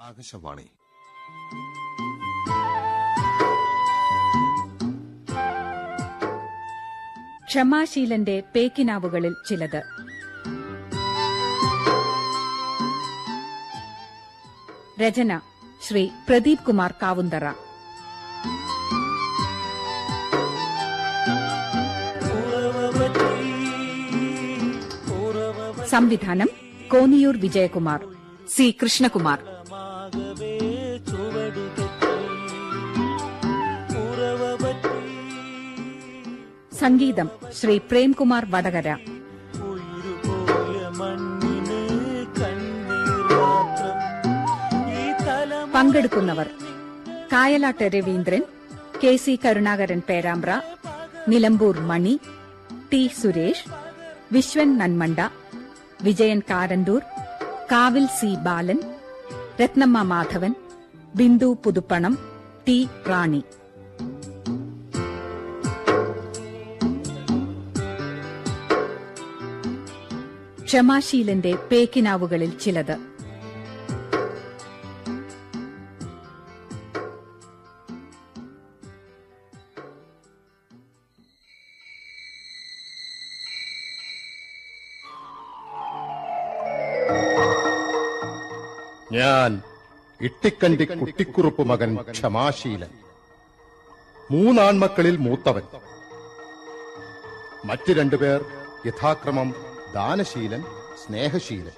ആകാശവാണി. ക്ഷമാശീലന്റെ പേക്കിനാവുകളിൽ ചിലത്. രചന ശ്രീ പ്രദീപ് കുമാർ കാവുന്തറ. സംവിധാനം കോന്നിയൂർ വിജയകുമാർ, സി കൃഷ്ണകുമാർ. സംഗീതം ശ്രീ പ്രേംകുമാർ വടകര. പങ്കെടുക്കുന്നവർ കായലാട്ട് രവീന്ദ്രൻ, കെ സി കരുണാകരൻ പേരാമ്പ്ര, നിലമ്പൂർ മണി, ടി സുരേഷ്, വിശ്വൻ നന്മണ്ട, വിജയൻ കാരന്തൂർ, കാവിൽ സി ബാലൻ, രത്നമ്മ മാധവൻ, ബിന്ദു പുതുപ്പണം, ടി റാണി. ക്ഷമാശീലന്റെ പേക്കിനാവുകളിൽ ചിലത്. ഞാൻ ഇട്ടിക്കണ്ടി കുട്ടിക്കുറുപ്പ് മകൻ ക്ഷമാശീലൻ, 3 ആൺമക്കളിൽ മൂത്തവൻ. മറ്റു 2 പേർ യഥാക്രമം ദാനശീലൻ, സ്നേഹശീലൻ.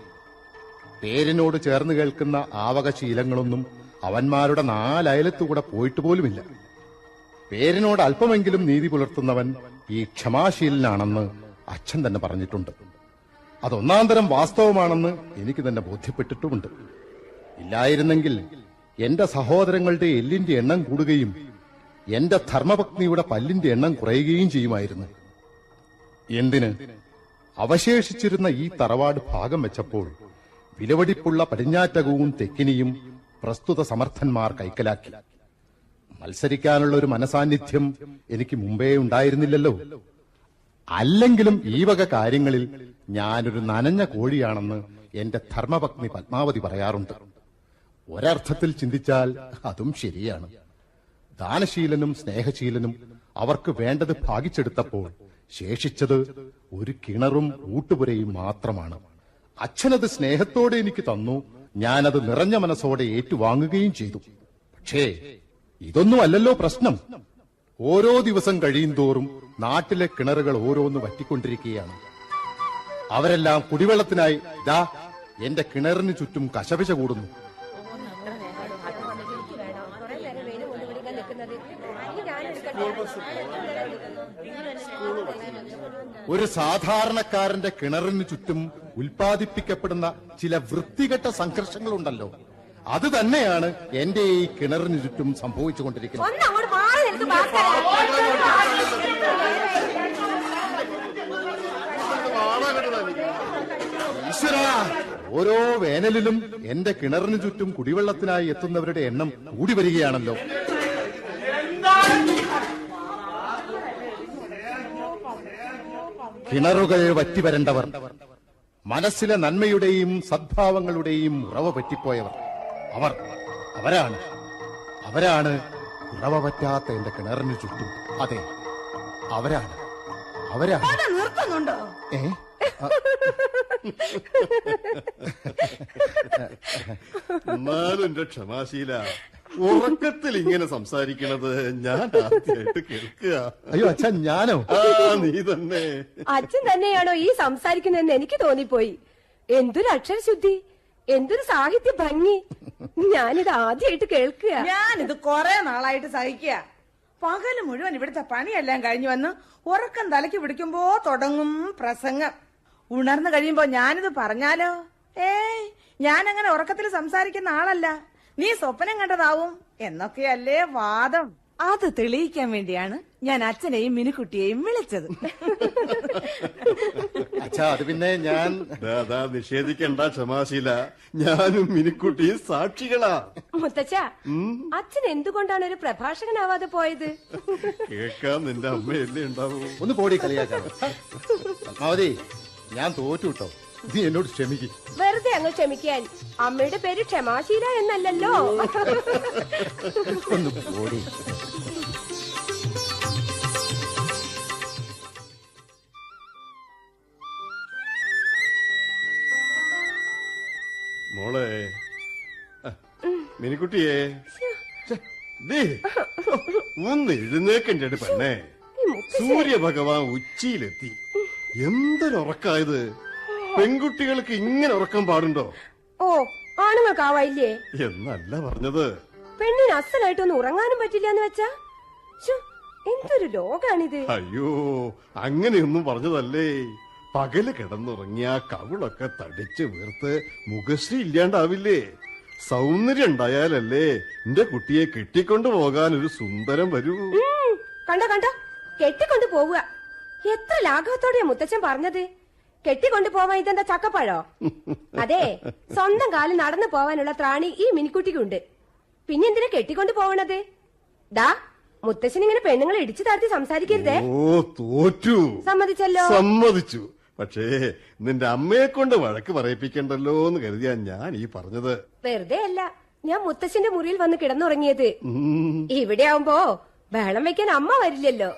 പേരിനോട് ചേർന്ന് കേൾക്കുന്ന ആവകശീലങ്ങളൊന്നും അവന്മാരുടെ 4 അയലത്തുകൂടെ പോയിട്ട് പോലുമില്ല. പേരിനോട് അല്പമെങ്കിലും നീതി പുലർത്തുന്നവൻ ഈ ക്ഷമാശീലനാണെന്ന് അച്ഛൻ തന്നെ പറഞ്ഞിട്ടുണ്ട്. അതൊന്നാന്തരം വാസ്തവമാണെന്ന് എനിക്ക് തന്നെ ബോധ്യപ്പെട്ടിട്ടുമുണ്ട്. ഇല്ലായിരുന്നെങ്കിൽ എന്റെ സഹോദരങ്ങളുടെ എല്ലിന്റെ എണ്ണം കൂടുകയും എന്റെ ധർമ്മപത്നിയുടെ പല്ലിന്റെ എണ്ണം കുറയുകയും ചെയ്യുമായിരുന്നു. എന്തിന്, അവശേഷിച്ചിരുന്ന ഈ തറവാട് ഭാഗം വെച്ചപ്പോൾ വിലവടിപ്പുള്ള പടിഞ്ഞാറ്റകവും തെക്കിനിയും പ്രസ്തുത സമർത്ഥന്മാർ കൈക്കലാക്കി. മത്സരിക്കാനുള്ള ഒരു മനസാന്നിധ്യം എനിക്ക് മുമ്പേ ഉണ്ടായിരുന്നില്ലല്ലോ. അല്ലെങ്കിലും ഈ വക കാര്യങ്ങളിൽ ഞാനൊരു നനഞ്ഞ കോഴിയാണെന്ന് എന്റെ ധർമ്മപത്നി പത്മാവതി പറയാറുണ്ട്. ഒരർത്ഥത്തിൽ ചിന്തിച്ചാൽ അതും ശരിയാണ്. ദാനശീലനും സ്നേഹശീലനും അവർക്ക് വേണ്ടത് ഭാഗിച്ചെടുത്തപ്പോൾ ശേഷിച്ചത് ഒരു കിണറും ഊട്ടുപുരയും മാത്രമാണ്. അച്ഛനത് സ്നേഹത്തോടെ എനിക്ക് തന്നു. ഞാനത് നിറഞ്ഞ മനസ്സോടെ ഏറ്റുവാങ്ങുകയും ചെയ്തു. പക്ഷേ ഇതൊന്നും അല്ലല്ലോ പ്രശ്നം. ഓരോ ദിവസം കഴിയുന്തോറും നാട്ടിലെ കിണറുകൾ ഓരോന്ന് വറ്റിക്കൊണ്ടിരിക്കുകയാണ്. അവരെല്ലാം കുടിവെള്ളത്തിനായി ദാ എന്റെ കിണറിന് ചുറ്റും കശപിശ കൂടുന്നു. ഒരു സാധാരണക്കാരന്റെ കിണറിന് ചുറ്റും ഉൽപ്പാദിപ്പിക്കപ്പെടുന്ന ചില വൃത്തികെട്ട സംഘർഷങ്ങളുണ്ടല്ലോ, അത് തന്നെയാണ് എന്റെ ഈ കിണറിന് ചുറ്റും സംഭവിച്ചുകൊണ്ടിരിക്കുന്നത്. ഈശ്വരാ, ഓരോ വേനലിലും എന്റെ കിണറിന് ചുറ്റും കുടിവെള്ളത്തിനായി എത്തുന്നവരുടെ എണ്ണം കൂടി വരികയാണല്ലോ. കിണറുകൾ വറ്റിവരണ്ടവർ, മനസ്സിലെ നന്മയുടെയും സദ്ഭാവങ്ങളുടെയും ഉറവ പറ്റിപ്പോയവർ, അവരാണ് ഉറവ പറ്റാത്ത എന്റെ കിണറിന് ചുറ്റും. അതെ, അവരാണ്. നിർത്തുന്നുണ്ടോ? എന്നാലും എന്റെ ക്ഷമാശീല, ഉറക്കത്തിൽ ഇങ്ങനെ സംസാരിക്കണത് ഞാൻ ആദ്യമായിട്ട് കേൾക്കുക. അയ്യോ അച്ഛൻ, ഞാനോ? നീ തന്നെ. അച്ഛൻ തന്നെയാണോ ഈ സംസാരിക്കുന്നതെന്ന് എനിക്ക് തോന്നിപ്പോയി. എന്തൊരു അക്ഷരശുദ്ധി, എന്തൊരു സാഹിത്യ ഭംഗി. ഞാനിത് ആദ്യമായിട്ട് കേൾക്കുക. ഞാനിത് കുറെ നാളായിട്ട് സഹിക്കുക. പകല് മുഴുവൻ ഇവിടുത്തെ പണിയെല്ലാം കഴിഞ്ഞു വന്ന് ഉറക്കം തലയ്ക്ക് പിടിക്കുമ്പോ തുടങ്ങും പ്രസംഗം. ഉണർന്നു കഴിയുമ്പോ ഞാനിത് പറഞ്ഞാലോ? ഞാനങ്ങനെ ഉറക്കത്തിൽ സംസാരിക്കുന്ന ആളല്ല. നീ സ്വപ്നം കണ്ടതാവും എന്നൊക്കെയല്ലേ വാദം. അത് തെളിയിക്കാൻ വേണ്ടിയാണ് ഞാൻ അച്ഛനെയും മിനുക്കുട്ടിയെയും വിളിച്ചത്. അച്ഛാ, അത് പിന്നെ ഞാൻ നിഷേധിക്കണ്ട ക്ഷമാശീല, ഞാനും മിനുക്കുട്ടിയും സാക്ഷികളാ. മുത്തച്ഛ, അച്ഛൻ എന്തുകൊണ്ടാണ് ഒരു പ്രഭാഷകനാവാതെ പോയത്? കേൾക്കാൻ നിന്റെ അമ്മയല്ലേ ഉണ്ടാവൂ. ഒന്ന് പോടി കളിയാക്കാം. പത്മാവതി, ഞാൻ തോറ്റു കേട്ടോ. നീ എന്നോട് ക്ഷമിക്കും. വെറുതെ അങ്ങ് ക്ഷമിക്കാൻ. അമ്മയുടെ പേര് ക്ഷമാശീല എന്നല്ലല്ലോ. ഒന്ന് പോടി. മോളെ, മിനിക്കുട്ടിയെ, ഛെ, ദേ, ഒന്ന് എഴുന്നേക്കണ്ടേ പെണ്ണേ. സൂര്യഭഗവാൻ ഉച്ചിയിലെത്തി. എന്തൊരുറക്കായത്! പെൺകുട്ടികൾക്ക് ഇങ്ങനെ ഉറക്കം പാടുണ്ടോ? ഓ, ആണുങ്ങൾക്കാവായില്ലേ? എന്നല്ല പറഞ്ഞത്. പെണ്ണിന് അസലായിട്ടൊന്നും ഉറങ്ങാനും പറ്റില്ല എന്ന് വെച്ചാ? ശ്ശോ, എന്തൊരു രോഗാണിത്. അയ്യോ, അങ്ങനെയൊന്നും പറഞ്ഞതല്ലേ. പകല് കിടന്നുറങ്ങിയ കവിളൊക്കെ തടിച്ച് വീർത്ത് മുഖശ്രീ ഇല്ലാണ്ടാവില്ലേ? സൗന്ദര്യം ഉണ്ടായാലല്ലേ എന്റെ കുട്ടിയെ കെട്ടിക്കൊണ്ടു പോകാൻ ഒരു സുന്ദരം വരൂ. കണ്ടോ കണ്ടോ, കെട്ടിക്കൊണ്ടു പോവുക. എത്ര ലാഘവത്തോടെയാ മുത്തച്ഛൻ പറഞ്ഞത്. കെട്ടിക്കൊണ്ടു പോവാൻ ഇതെന്താ ചക്കപ്പഴോ? അതെ, സ്വന്തം കാലിൽ നടന്നു പോവാനുള്ള ത്രാണി ഈ മിനിക്കുട്ടിക്കുണ്ട്. പിന്നെന്തിനാ കെട്ടിക്കൊണ്ടു പോവണത്? ദാ, മുത്തച്ഛൻ ഇങ്ങനെ പെണ്ണുങ്ങളെ ഇടിച്ചു താഴ്ത്തി സംസാരിക്കരുതേ. ഓ, തോറ്റു. സമ്മതിച്ചല്ലോ. സമ്മതിച്ചു. പക്ഷേ നിന്റെ അമ്മയെ കൊണ്ട് വഴക്ക് പറയിപ്പിക്കണ്ടല്ലോ എന്ന് കരുതിയാ ഞാൻ ഈ പറഞ്ഞത്. വെറുതെ അല്ല ഞാൻ മുത്തച്ഛന്റെ മുറിയിൽ വന്ന് കിടന്നുറങ്ങിയത്. ഇവിടെ ആവുമ്പോ ബഹളം വെക്കാൻ അമ്മ വരില്ലല്ലോ.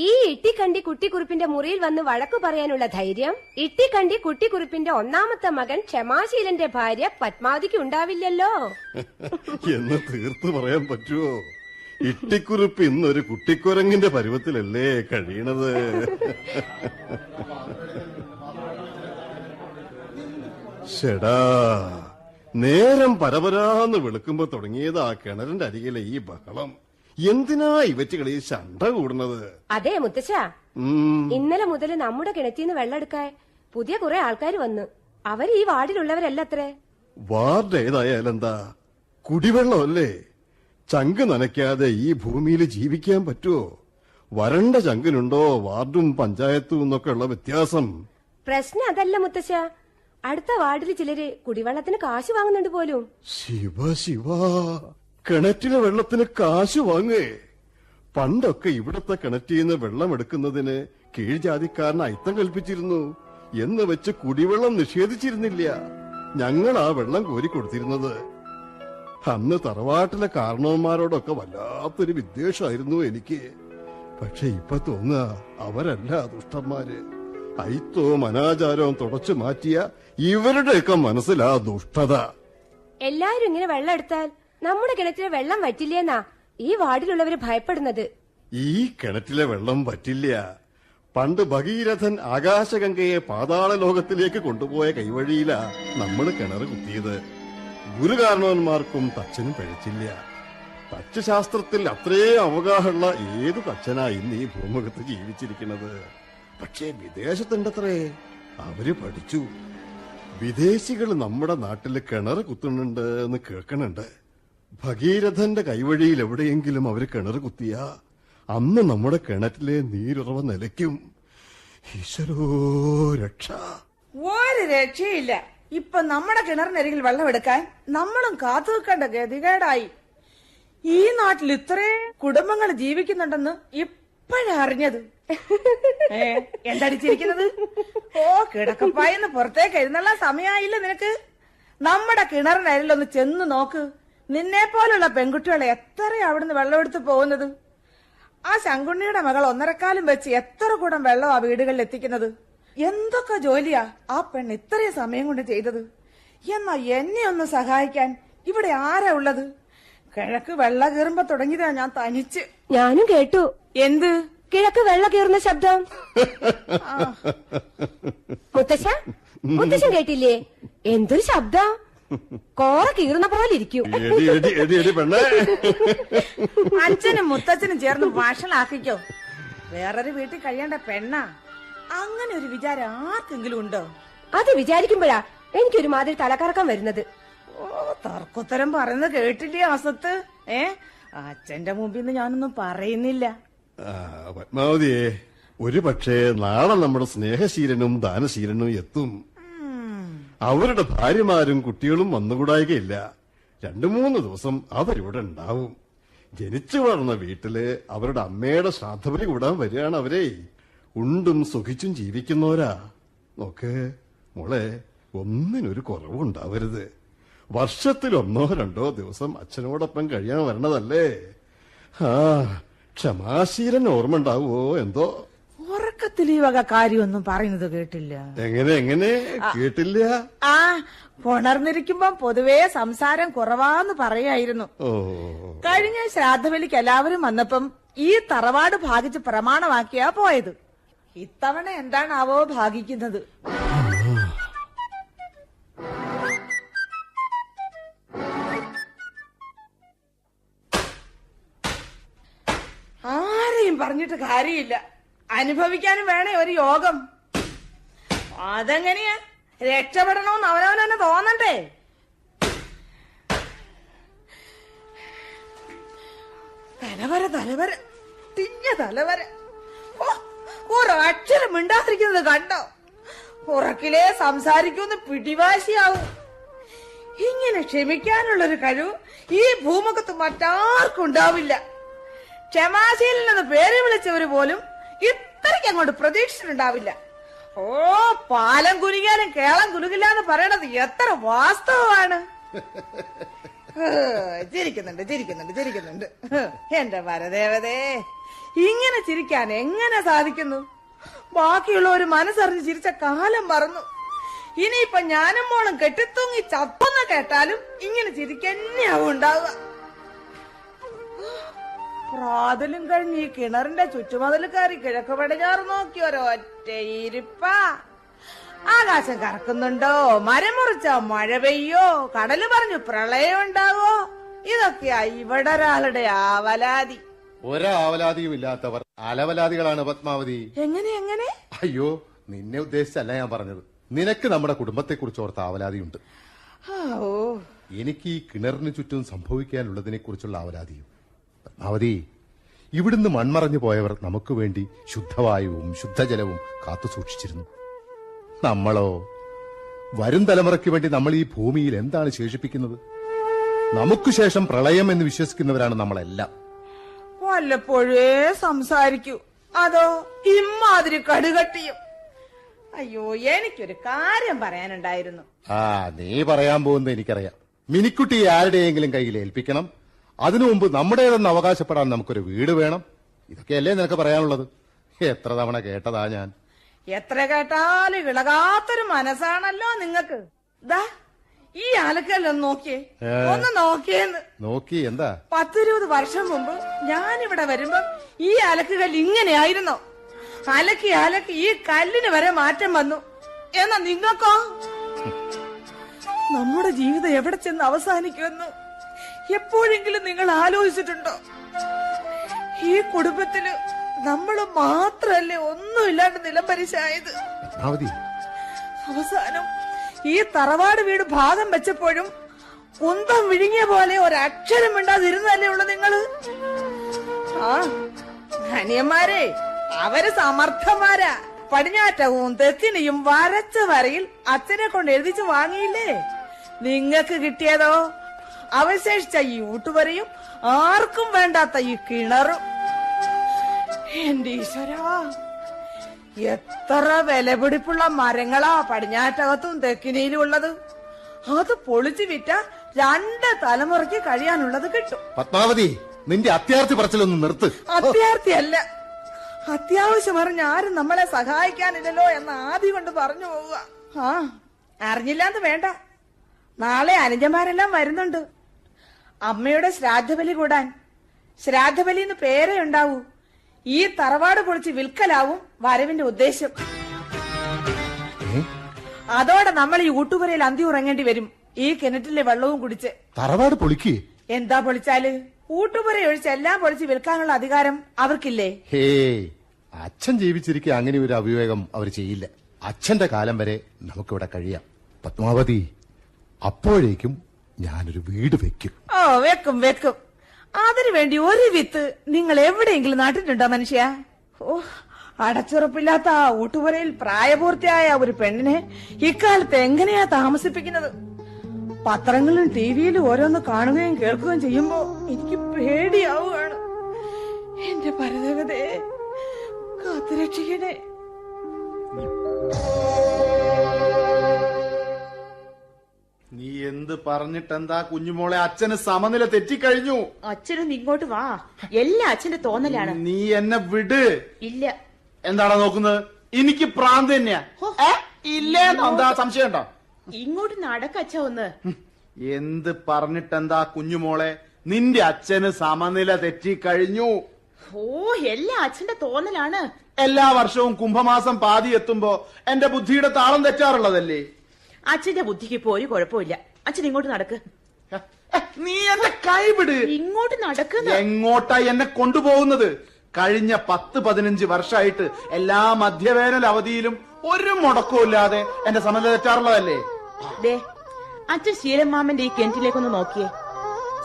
ഈ ഇട്ടിക്കണ്ടി കുട്ടിക്കുറിപ്പിന്റെ മുറിയിൽ വന്ന് വഴക്കു പറയാനുള്ള ധൈര്യം ഇട്ടിക്കണ്ടി കുട്ടിക്കുറിപ്പിന്റെ ഒന്നാമത്തെ മകൻ ക്ഷമാശീലന്റെ ഭാര്യ പത്മാവതിക്ക് ഉണ്ടാവില്ലല്ലോ. എന്ന് തീർത്തു പറയാൻ പറ്റുമോ? ഇട്ടിക്കുറിപ്പ് ഇന്നൊരു കുട്ടിക്കുരങ്ങിന്റെ പരുവത്തിലല്ലേ കഴിയണത്. ഷെടാ, നേരം പരപരാന്ന് വെളുക്കുമ്പോ തുടങ്ങിയതാ കിണറിന്റെ അരികിലെ ഈ ബഹളം. എന്തിനാ ഇവറ്റുകളിൽ ശണ്ട കൂടുന്നത്? അതെ മുത്തശ്ശ, ഇന്നലെ മുതൽ നമ്മുടെ കിണറ്റിന്ന് വെള്ളം എടുക്കാൻ പുതിയ കുറെ ആൾക്കാർ വന്നു. അവർ ഈ വാർഡിലുള്ളവരല്ലത്രേ. വാർഡ് ഏതായാലെന്താ, കുടിവെള്ളമല്ലേ? ചങ്ക് നനയ്ക്കാതെ ഈ ഭൂമിയിൽ ജീവിക്കാൻ പറ്റുമോ? വരണ്ട ചങ്കിനുണ്ടോ വാർഡും പഞ്ചായത്തും എന്നൊക്കെ ഉള്ള വ്യത്യാസം? പ്രശ്നം അതല്ല മുത്തശ്ശ, അടുത്ത വാർഡിൽ ചിലര് കുടിവെള്ളത്തിന് കാശ് വാങ്ങുന്നുണ്ട് പോലും. ശിവ ശിവ, കിണറ്റിലെ വെള്ളത്തിന് കാശ് വാങ്ങേ? പണ്ടൊക്കെ ഇവിടത്തെ കിണറ്റിൽ നിന്ന് വെള്ളം എടുക്കുന്നതിന് കീഴ്ജാതിക്കാരന് അയിത്തം കൽപ്പിച്ചിരുന്നു. എന്ന് വെച്ച് കുടിവെള്ളം നിഷേധിച്ചിരുന്നില്ല. ഞങ്ങൾ ആ വെള്ളം കോരിക്കൊടുത്തിരുന്നത്. അന്ന് തറവാട്ടിലെ കാരണവന്മാരോടൊക്കെ വല്ലാത്തൊരു വിദ്വേഷമായിരുന്നു എനിക്ക്. പക്ഷെ ഇപ്പൊ തോന്നുക അവരല്ല ദുഷ്ടന്മാര്. അയിത്തവും അനാചാരവും തുടച്ചു മാറ്റിയ ഇവരുടെയൊക്കെ മനസ്സിലാ ദുഷ്ടത. എല്ലാരും ഇങ്ങനെ വെള്ളം എടുത്താൽ നമ്മുടെ കിണറ്റിലെ വെള്ളം വറ്റില്ലേന്നാ ഈ വാർഡിലുള്ളവര് ഭയപ്പെടുന്നത്. ഈ കിണറ്റിലെ വെള്ളം പറ്റില്ല. പണ്ട് ഭഗീരഥൻ ആകാശഗംഗയെ പാതാള ലോകത്തിലേക്ക് കൊണ്ടുപോയ കൈവഴിയിലാ നമ്മൾ കിണർ കുത്തിയത്. ഗുരുകാരണവന്മാർക്കും തച്ചനും പഴിച്ചില്ല. തച്ചുശാസ്ത്രത്തിൽ അത്രേ അവഗാഹമുള്ള ഏത് തച്ചനാ ഇന്ന് ഈ ഭൂമുഖത്ത് ജീവിച്ചിരിക്കുന്നത്? പക്ഷേ വിദേശത്തുണ്ടത്രേ. അവര് പഠിച്ചു. വിദേശികൾ നമ്മുടെ നാട്ടില് കിണർ കുത്തുന്നുണ്ട് എന്ന് കേൾക്കണുണ്ട്. ഭഗീരഥന്റെ കൈവഴിയിൽ എവിടെയെങ്കിലും അവര് കിണർ കുത്തിയ അന്ന് നമ്മുടെ കിണറ്റിലെ നീരുറവ നിലയ്ക്കും. ഈശ്വരോ രക്ഷ. ഒരു രക്ഷയില്ല. ഇപ്പൊ നമ്മുടെ കിണറിനരികിൽ വെള്ളമെടുക്കാൻ നമ്മളും കാത്തു നിൽക്കേണ്ട ഗതികേടായി. ഈ നാട്ടിൽ ഇത്രേ കുടുംബങ്ങൾ ജീവിക്കുന്നുണ്ടെന്ന് ഇപ്പോഴാ അറിഞ്ഞത്. എന്തടിച്ചിരിക്കുന്നത്? ഓ, കിടക്കപ്പായിന്ന് പുറത്തേക്ക് എഴുന്നള്ള സമയമായില്ല നിനക്ക്? നമ്മുടെ കിണറിനരിലൊന്ന് ചെന്ന് നോക്ക്. നിന്നെ പോലുള്ള പെൺകുട്ടികളെ എത്രയാ അവിടുന്ന് വെള്ളമെടുത്ത് പോകുന്നത്. ആ ശങ്കുണ്ണിയുടെ മകൾ 1.25 വെച്ച് എത്ര കൂടം വെള്ളമാ വീടുകളിൽ എത്തിക്കുന്നത്. എന്തൊക്കെ ജോലിയാ ആ പെണ്ണ് ഇത്രയും സമയം കൊണ്ട് ചെയ്തത്. എന്നാ എന്നെ ഒന്ന് സഹായിക്കാൻ ഇവിടെ ആരാ ഉള്ളത്? കിഴക്ക് വെള്ളം കീറുമ്പോ തുടങ്ങിയതാ ഞാൻ തനിച്ച്. ഞാനും കേട്ടു. എന്ത്? കിഴക്ക് വെള്ളം കീറുന്ന ശബ്ദം. മുത്തശ്ശൻ കേട്ടില്ലേ? എന്തൊരു ശബ്ദം! കോറ കീറുന്ന പോലെ ഇരിക്കും. അച്ഛനും മുത്തച്ഛനും ചേർന്ന് വഷളാക്കിക്കോ. വേറൊരു വീട്ടിൽ കഴിയേണ്ട പെണ്ണാ. അങ്ങനെ ഒരു വിചാരം ആർക്കെങ്കിലും ഉണ്ടോ? അത് വിചാരിക്കുമ്പോഴാ എനിക്കൊരു മാതിരി തലക്കറക്കം വരുന്നത്. ഓ, തർക്കുത്തരം പറയുന്നത് കേട്ടില്ലേ അസത്ത്? അച്ഛന്റെ മുമ്പിൽ നിന്ന് ഞാനൊന്നും പറയുന്നില്ല. പത്മാവതിയെ, ഒരു പക്ഷേ നാളെ നമ്മുടെ സ്നേഹശീലനും ദാനശീലനും എത്തും. അവരുടെ ഭാര്യമാരും കുട്ടികളും വന്നുകൂടായികയില്ല. 2-3 ദിവസം അവരിവിടെ ഉണ്ടാവും. ജനിച്ചു വളർന്ന വീട്ടില് അവരുടെ അമ്മയുടെ ശ്രാദ്ധബലി കൂടാൻ വരികയാണ് അവരെ. ഉണ്ടും സുഖിച്ചും ജീവിക്കുന്നവരാ. നോക്ക് മോളെ, ഒന്നിനൊരു കുറവുണ്ടാവരുത്. വർഷത്തിൽ 1-2 ദിവസം അച്ഛനോടൊപ്പം കഴിയാൻ വരണതല്ലേ. ക്ഷമാശീലൻ ഓർമ്മ ഉണ്ടാവോ എന്തോ. ഉറക്കത്തിൽ ഈ വക കാര്യമൊന്നും പറയുന്നത് കേട്ടില്ല. എങ്ങനെ കേട്ടില്ല? ഉണർന്നിരിക്കുമ്പോ പൊതുവേ സംസാരം കുറവാന്ന് പറയായിരുന്നു. കഴിഞ്ഞ ശ്രാദ്ധബലിക്ക് എല്ലാവരും വന്നപ്പം ഈ തറവാട് ഭാഗിച്ച് പ്രമാണമാക്കിയാ പോയത്. ഇത്തവണ എന്താണാവോ ഭാഗിക്കുന്നത്? ആരെയും പറഞ്ഞിട്ട് കാര്യമില്ല. അനുഭവിക്കാനും വേണേ ഒരു യോഗം. അതെങ്ങനെയാ? രക്ഷപ്പെടണമെന്ന് അവനവനെ തോന്നണ്ടേ? തലവര തിഞ്ഞ തലവര. ഒരക്ഷരം മിണ്ടാതിരിക്കുന്നത് കണ്ടോ? ഉറക്കിലേ സംസാരിക്കുമെന്ന് പിടിവാശിയാവും. ഇങ്ങനെ ക്ഷമിക്കാനുള്ളൊരു കഴിവ് ഈ ഭൂമുഖത്ത് മറ്റാർക്കും ഉണ്ടാവില്ല. ക്ഷമാശീലെന്ന് പേര് വിളിച്ചവര് പോലും ഇത്രയ്ക്ക് അങ്ങോട്ട് പ്രതീക്ഷിച്ചിട്ടുണ്ടാവില്ല. പാലം കുലുങ്ങിയാലും കേളം കുലുകില്ല എന്ന് പറയണത് എത്ര വാസ്തവമാണ്. ചിരിക്കുന്നുണ്ട്. എന്റെ വരദേവതേ, ഇങ്ങനെ ചിരിക്കാൻ എങ്ങനെ സാധിക്കുന്നു? ബാക്കിയുള്ളവര് മനസ്സറിഞ്ഞ് ചിരിച്ച കാലം മറന്നു. ഇനിയിപ്പൊ ഞാനും മോളും കെട്ടിത്തൂങ്ങി ചത്തെന്ന് കേട്ടാലും ഇങ്ങനെ ചിരിക്കന്നെയാവും ഉണ്ടാവുക. പ്രാതലും കഴിഞ്ഞ് ഈ കിണറിന്റെ ചുറ്റുമതിൽ കയറി കിഴക്ക് പടിഞ്ഞാറ് നോക്കി ഒരൊറ്റ ഇരിപ്പ. ആകാശം കറക്കുന്നുണ്ടോ, മരം മുറിച്ച മഴ പെയ്യോ, കടല് പറഞ്ഞു പ്രളയം ഉണ്ടാവോ, ഇതൊക്കെയാ ഇവിടെ ഒരാളുടെ ആവലാതി. ഒരാവലാതിയും ഇല്ലാത്തവർ അലവലാതികളാണ് പത്മാവതി. എങ്ങനെ? അയ്യോ, നിന്നെ ഉദ്ദേശിച്ചല്ല ഞാൻ പറഞ്ഞത്. നിനക്ക് നമ്മുടെ കുടുംബത്തെ കുറിച്ച് ഓർത്ത ആവലാതിയുണ്ട്. എനിക്ക് ഈ കിണറിന് ചുറ്റും സംഭവിക്കാനുള്ളതിനെ കുറിച്ചുള്ള ആവലാതിയും. പത്മാവതി, ഇവിടുന്ന് മൺമറഞ്ഞു പോയവർ നമുക്ക് വേണ്ടി ശുദ്ധവായുവും ശുദ്ധജലവും കാത്തു സൂക്ഷിച്ചിരുന്നു. നമ്മളോ വരും തലമുറയ്ക്ക് വേണ്ടി നമ്മൾ ഈ ഭൂമിയിൽ എന്താണ് ശേഷിപ്പിക്കുന്നത്? നമുക്ക് ശേഷം പ്രളയം എന്ന് വിശ്വസിക്കുന്നവരാണ് നമ്മളെല്ലാം. വല്ലപ്പോഴേ സംസാരിക്കൂ, അതോ ഇമ്മാതിരി കടുകട്ടിയും? അയ്യോ, എനിക്കൊരു കാര്യം പറയാനുണ്ടായിരുന്നു. നീ പറയാൻ പോകുന്നത് എനിക്കറിയാം. മിനിക്കുട്ടിയെ ആരുടെയെങ്കിലും കയ്യിൽ ഏൽപ്പിക്കണം. അതിനു മുമ്പ് നമ്മുടേതെന്ന് അവകാശപ്പെടാൻ നമുക്കൊരു വീട് വേണം. ഇതൊക്കെയല്ലേ നിനക്ക് പറയാനുള്ളത്? എത്ര തവണ കേട്ടതാ ഞാൻ. എത്ര കേട്ടാലും ഇളകാത്തൊരു മനസ്സാണല്ലോ നിങ്ങൾക്ക്. ദാ ഈ അലക്കെല്ലാം നോക്കിയേ, ഒന്ന് നോക്കിയെന്ന്. നോക്കി എന്താ? 10-20 വർഷം മുമ്പ് ഞാനിവിടെ വരുമ്പോ ഈ അലക്കുകല്ല് ഇങ്ങനെയായിരുന്നോ? അലക്കി ഈ കല്ലിന് വരെ മാറ്റം വന്നു. എന്നാ നിങ്ങൾക്കോ? നമ്മുടെ ജീവിതം എവിടെ ചെന്ന് അവസാനിക്കുമെന്ന് എപ്പോഴെങ്കിലും നിങ്ങൾ ആലോചിച്ചിട്ടുണ്ടോ? ഈ കുടുംബത്തില് നമ്മൾ മാത്രല്ലേ ഒന്നുമില്ലാണ്ട് നിലംപരിശായത്. അവസാനം ഈ തറവാട് വീട് ഭാഗം വെച്ചപ്പോഴും കുന്തം വിഴുങ്ങിയ പോലെ ഒരക്ഷരം മിണ്ടാതിരുന്നല്ലേ ഉള്ളു നിങ്ങള്. അനിയന്മാരെ അവര് സമർത്ഥന്മാരാ. പടിഞ്ഞാറ്റവും തെക്കിനെയും വരച്ച വരയിൽ അച്ഛനെ കൊണ്ട് എഴുതിച്ച് വാങ്ങിയില്ലേ? നിങ്ങക്ക് കിട്ടിയതോ അവശേഷിച്ച ഈ ഊട്ടുവരയും ആർക്കും വേണ്ടാത്ത ഈ കിണറും. എന്റെ ഈശ്വരാ, എത്ര വിലപിടിപ്പുള്ള മരങ്ങളാ പടിഞ്ഞാറ്റകത്തും തെക്കിനയിലും ഉള്ളത്. അത് പൊളിച്ചു വിറ്റ 2 തലമുറയ്ക്ക് കഴിയാനുള്ളത് കിട്ടും. പത്മാവതി, നിന്റെ അത്യാർത്ഥി പറച്ചിലൊന്നും നിർത്ത്. അത്യാർത്ഥിയല്ല, അത്യാവശ്യം അറിഞ്ഞ ആരും നമ്മളെ സഹായിക്കാനില്ലല്ലോ എന്ന് ആദ്യം കൊണ്ട് പറഞ്ഞു പോവുക. അറിഞ്ഞില്ലാന്ന് വേണ്ട, നാളെ അനുജന്മാരെല്ലാം വരുന്നുണ്ട് അമ്മയുടെ ശ്രാദ്ധബലി കൂടാൻ. ശ്രാദ്ധബലി എന്ന് പേരേ ഉണ്ടാവൂ. ഈ തറവാട് പൊളിച്ച് വിൽക്കലാവും വരവിന്റെ ഉദ്ദേശം. അതോടെ നമ്മൾ ഈ ഊട്ടുപുരയിൽ അന്തി ഉറങ്ങേണ്ടി വരും, ഈ കിണറ്റിലെ വെള്ളവും കുടിച്ച്. തറവാട് പൊളിക്കേ? എന്താ പൊളിച്ചാല്? ഊട്ടുപുര ഒഴിച്ച് എല്ലാം പൊളിച്ച് വിൽക്കാനുള്ള അധികാരം അവർക്കില്ലേ? അച്ഛൻ ജീവിച്ചിരിക്കെ അങ്ങനെ ഒരു അവിവേകം അവർ ചെയ്യില്ല. അച്ഛന്റെ കാലം വരെ നമുക്കിവിടെ കഴിയാം. പത്മാവതി, അപ്പോഴേക്കും ഞാനൊരു വീട് വെക്കും. വെക്കും. അതിനുവേണ്ടി ഒരു വിത്ത് നിങ്ങൾ എവിടെയെങ്കിലും നട്ടിട്ടുണ്ടോ മനുഷ്യ? അടച്ചുറപ്പില്ലാത്ത ആ ഊട്ടുപുരയിൽ പ്രായപൂർത്തിയായ ഒരു പെണ്ണിനെ ഇക്കാലത്ത് എങ്ങനെയാ താമസിപ്പിക്കുന്നത്? പത്രങ്ങളിലും ടിവിയിലും ഓരോന്ന് കാണുകയും കേൾക്കുകയും ചെയ്യുമ്പോ എനിക്ക് പേടിയാവുകയാണ്. എന്റെ പരദേവതേ, കാത്തുരക്ഷിക്കണേ. നീ എന്ത് പറഞ്ഞിട്ടെന്താ കുഞ്ഞുമോളെ? അച്ഛന് സമനില തെറ്റിക്കഴിഞ്ഞു. അച്ഛനൊന്ന് ഇങ്ങോട്ട് വാ. എല്ലാം അച്ഛന്റെ തോന്നലാണ്. നീ എന്നെ വിട്. ഇല്ല. എന്താടാ നോക്കുന്നത്? എനിക്ക് പ്രാന്ത് തന്നെയാ. ഇല്ലേന്നോ? എന്താ സംശയം ഉണ്ടോ? ഇങ്ങോട്ട് നടക്ക അച്ഛ ഒന്ന്. എന്ത് പറഞ്ഞിട്ടെന്താ കുഞ്ഞുമോളെ? നിന്റെ അച്ഛന് സമനില തെറ്റിക്കഴിഞ്ഞു. ഓ, എല്ലാം അച്ഛന്റെ തോന്നലാണ്. എല്ലാ വർഷവും കുംഭമാസം പാതി എത്തുമ്പോ എന്റെ ബുദ്ധിയുടെ താളം തെറ്റാറുള്ളതല്ലേ? അച്ഛന്റെ ബുദ്ധിക്ക് ഇപ്പൊ ഒരു കുഴപ്പമില്ല. അച്ഛൻ ഇങ്ങോട്ട് നടക്ക്. നീ എന്റെ കൈവിട്. ഇങ്ങോട്ട് നടക്കുന്ന. എങ്ങോട്ടാ എന്നെ കൊണ്ടുപോകുന്നത്? കഴിഞ്ഞ 10-15 വർഷമായിട്ട് എല്ലാ മധ്യവേനൽ അവധിയിലും ഒരു മുടക്കമില്ലാതെ എന്റെ സമനില തെറ്റാറുള്ളതല്ലേ? ദേ, അച്ഛൻ ശീലമാമന്റെ ഈ കിണറ്റിലേക്കൊന്ന് നോക്കിയേ.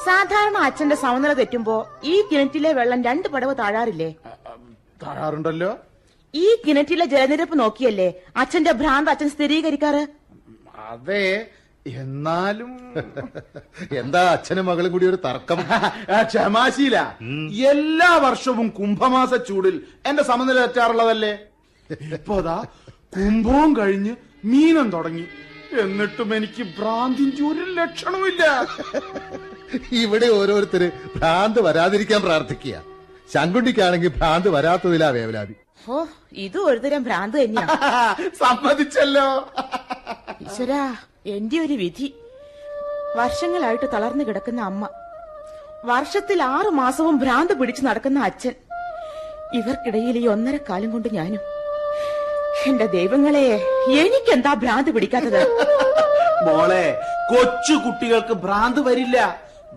സാധാരണ അച്ഛന്റെ സമനില തെറ്റുമ്പോ ഈ കിണറ്റിലെ വെള്ളം 2 പടവ് താഴാറില്ലേ? താഴാറുണ്ടല്ലോ. ഈ കിണറ്റിലെ ജലനിരപ്പ് നോക്കിയല്ലേ അച്ഛന്റെ ഭ്രാന്ത് അച്ഛൻ സ്ഥിരീകരിക്കാറ്? അതെ, എന്നാലും എന്താ അച്ഛനും മകളും കൂടി ഒരു തർക്കം? ക്ഷമാശീല, എല്ലാ വർഷവും കുംഭമാസ ചൂടിൽ എന്റെ സമനില തെറ്റാറുള്ളതല്ലേ? ഇപ്പോതാ കുംഭവും കഴിഞ്ഞ് മീനം തുടങ്ങി, എന്നിട്ടും എനിക്ക് ഭ്രാന്തിന്റെ ഒരു ലക്ഷണവുമില്ല. ഇവിടെ ഓരോരുത്തര് ഭ്രാന്ത് വരാതിരിക്കാൻ പ്രാർത്ഥിക്കുക. ശങ്കുണ്ടിക്കാണെങ്കിൽ ഭ്രാന്ത് വരാത്തതിലാ വേവലാതി. ഓ, ഇതും ഒരുതരം ഭ്രാന്ത് തന്നെയാ. സമ്മതിച്ചല്ലോ. ഈശ്വരാ, എന്റെ ഒരു വിധി. വർഷങ്ങളായിട്ട് തളർന്നു കിടക്കുന്ന അമ്മ, വർഷത്തിൽ 6 മാസവും ഭ്രാന്ത് പിടിച്ചു നടക്കുന്ന അച്ഛൻ, ഇവർക്കിടയിൽ ഈ 1.5 കാലം കൊണ്ട് ഞാനും. എന്റെ ദൈവങ്ങളെ, എനിക്കെന്താ ഭ്രാന്ത് പിടിക്കാത്തത്? മോളെ, കൊച്ചു കുട്ടികൾക്ക് ഭ്രാന്ത് വരില്ല.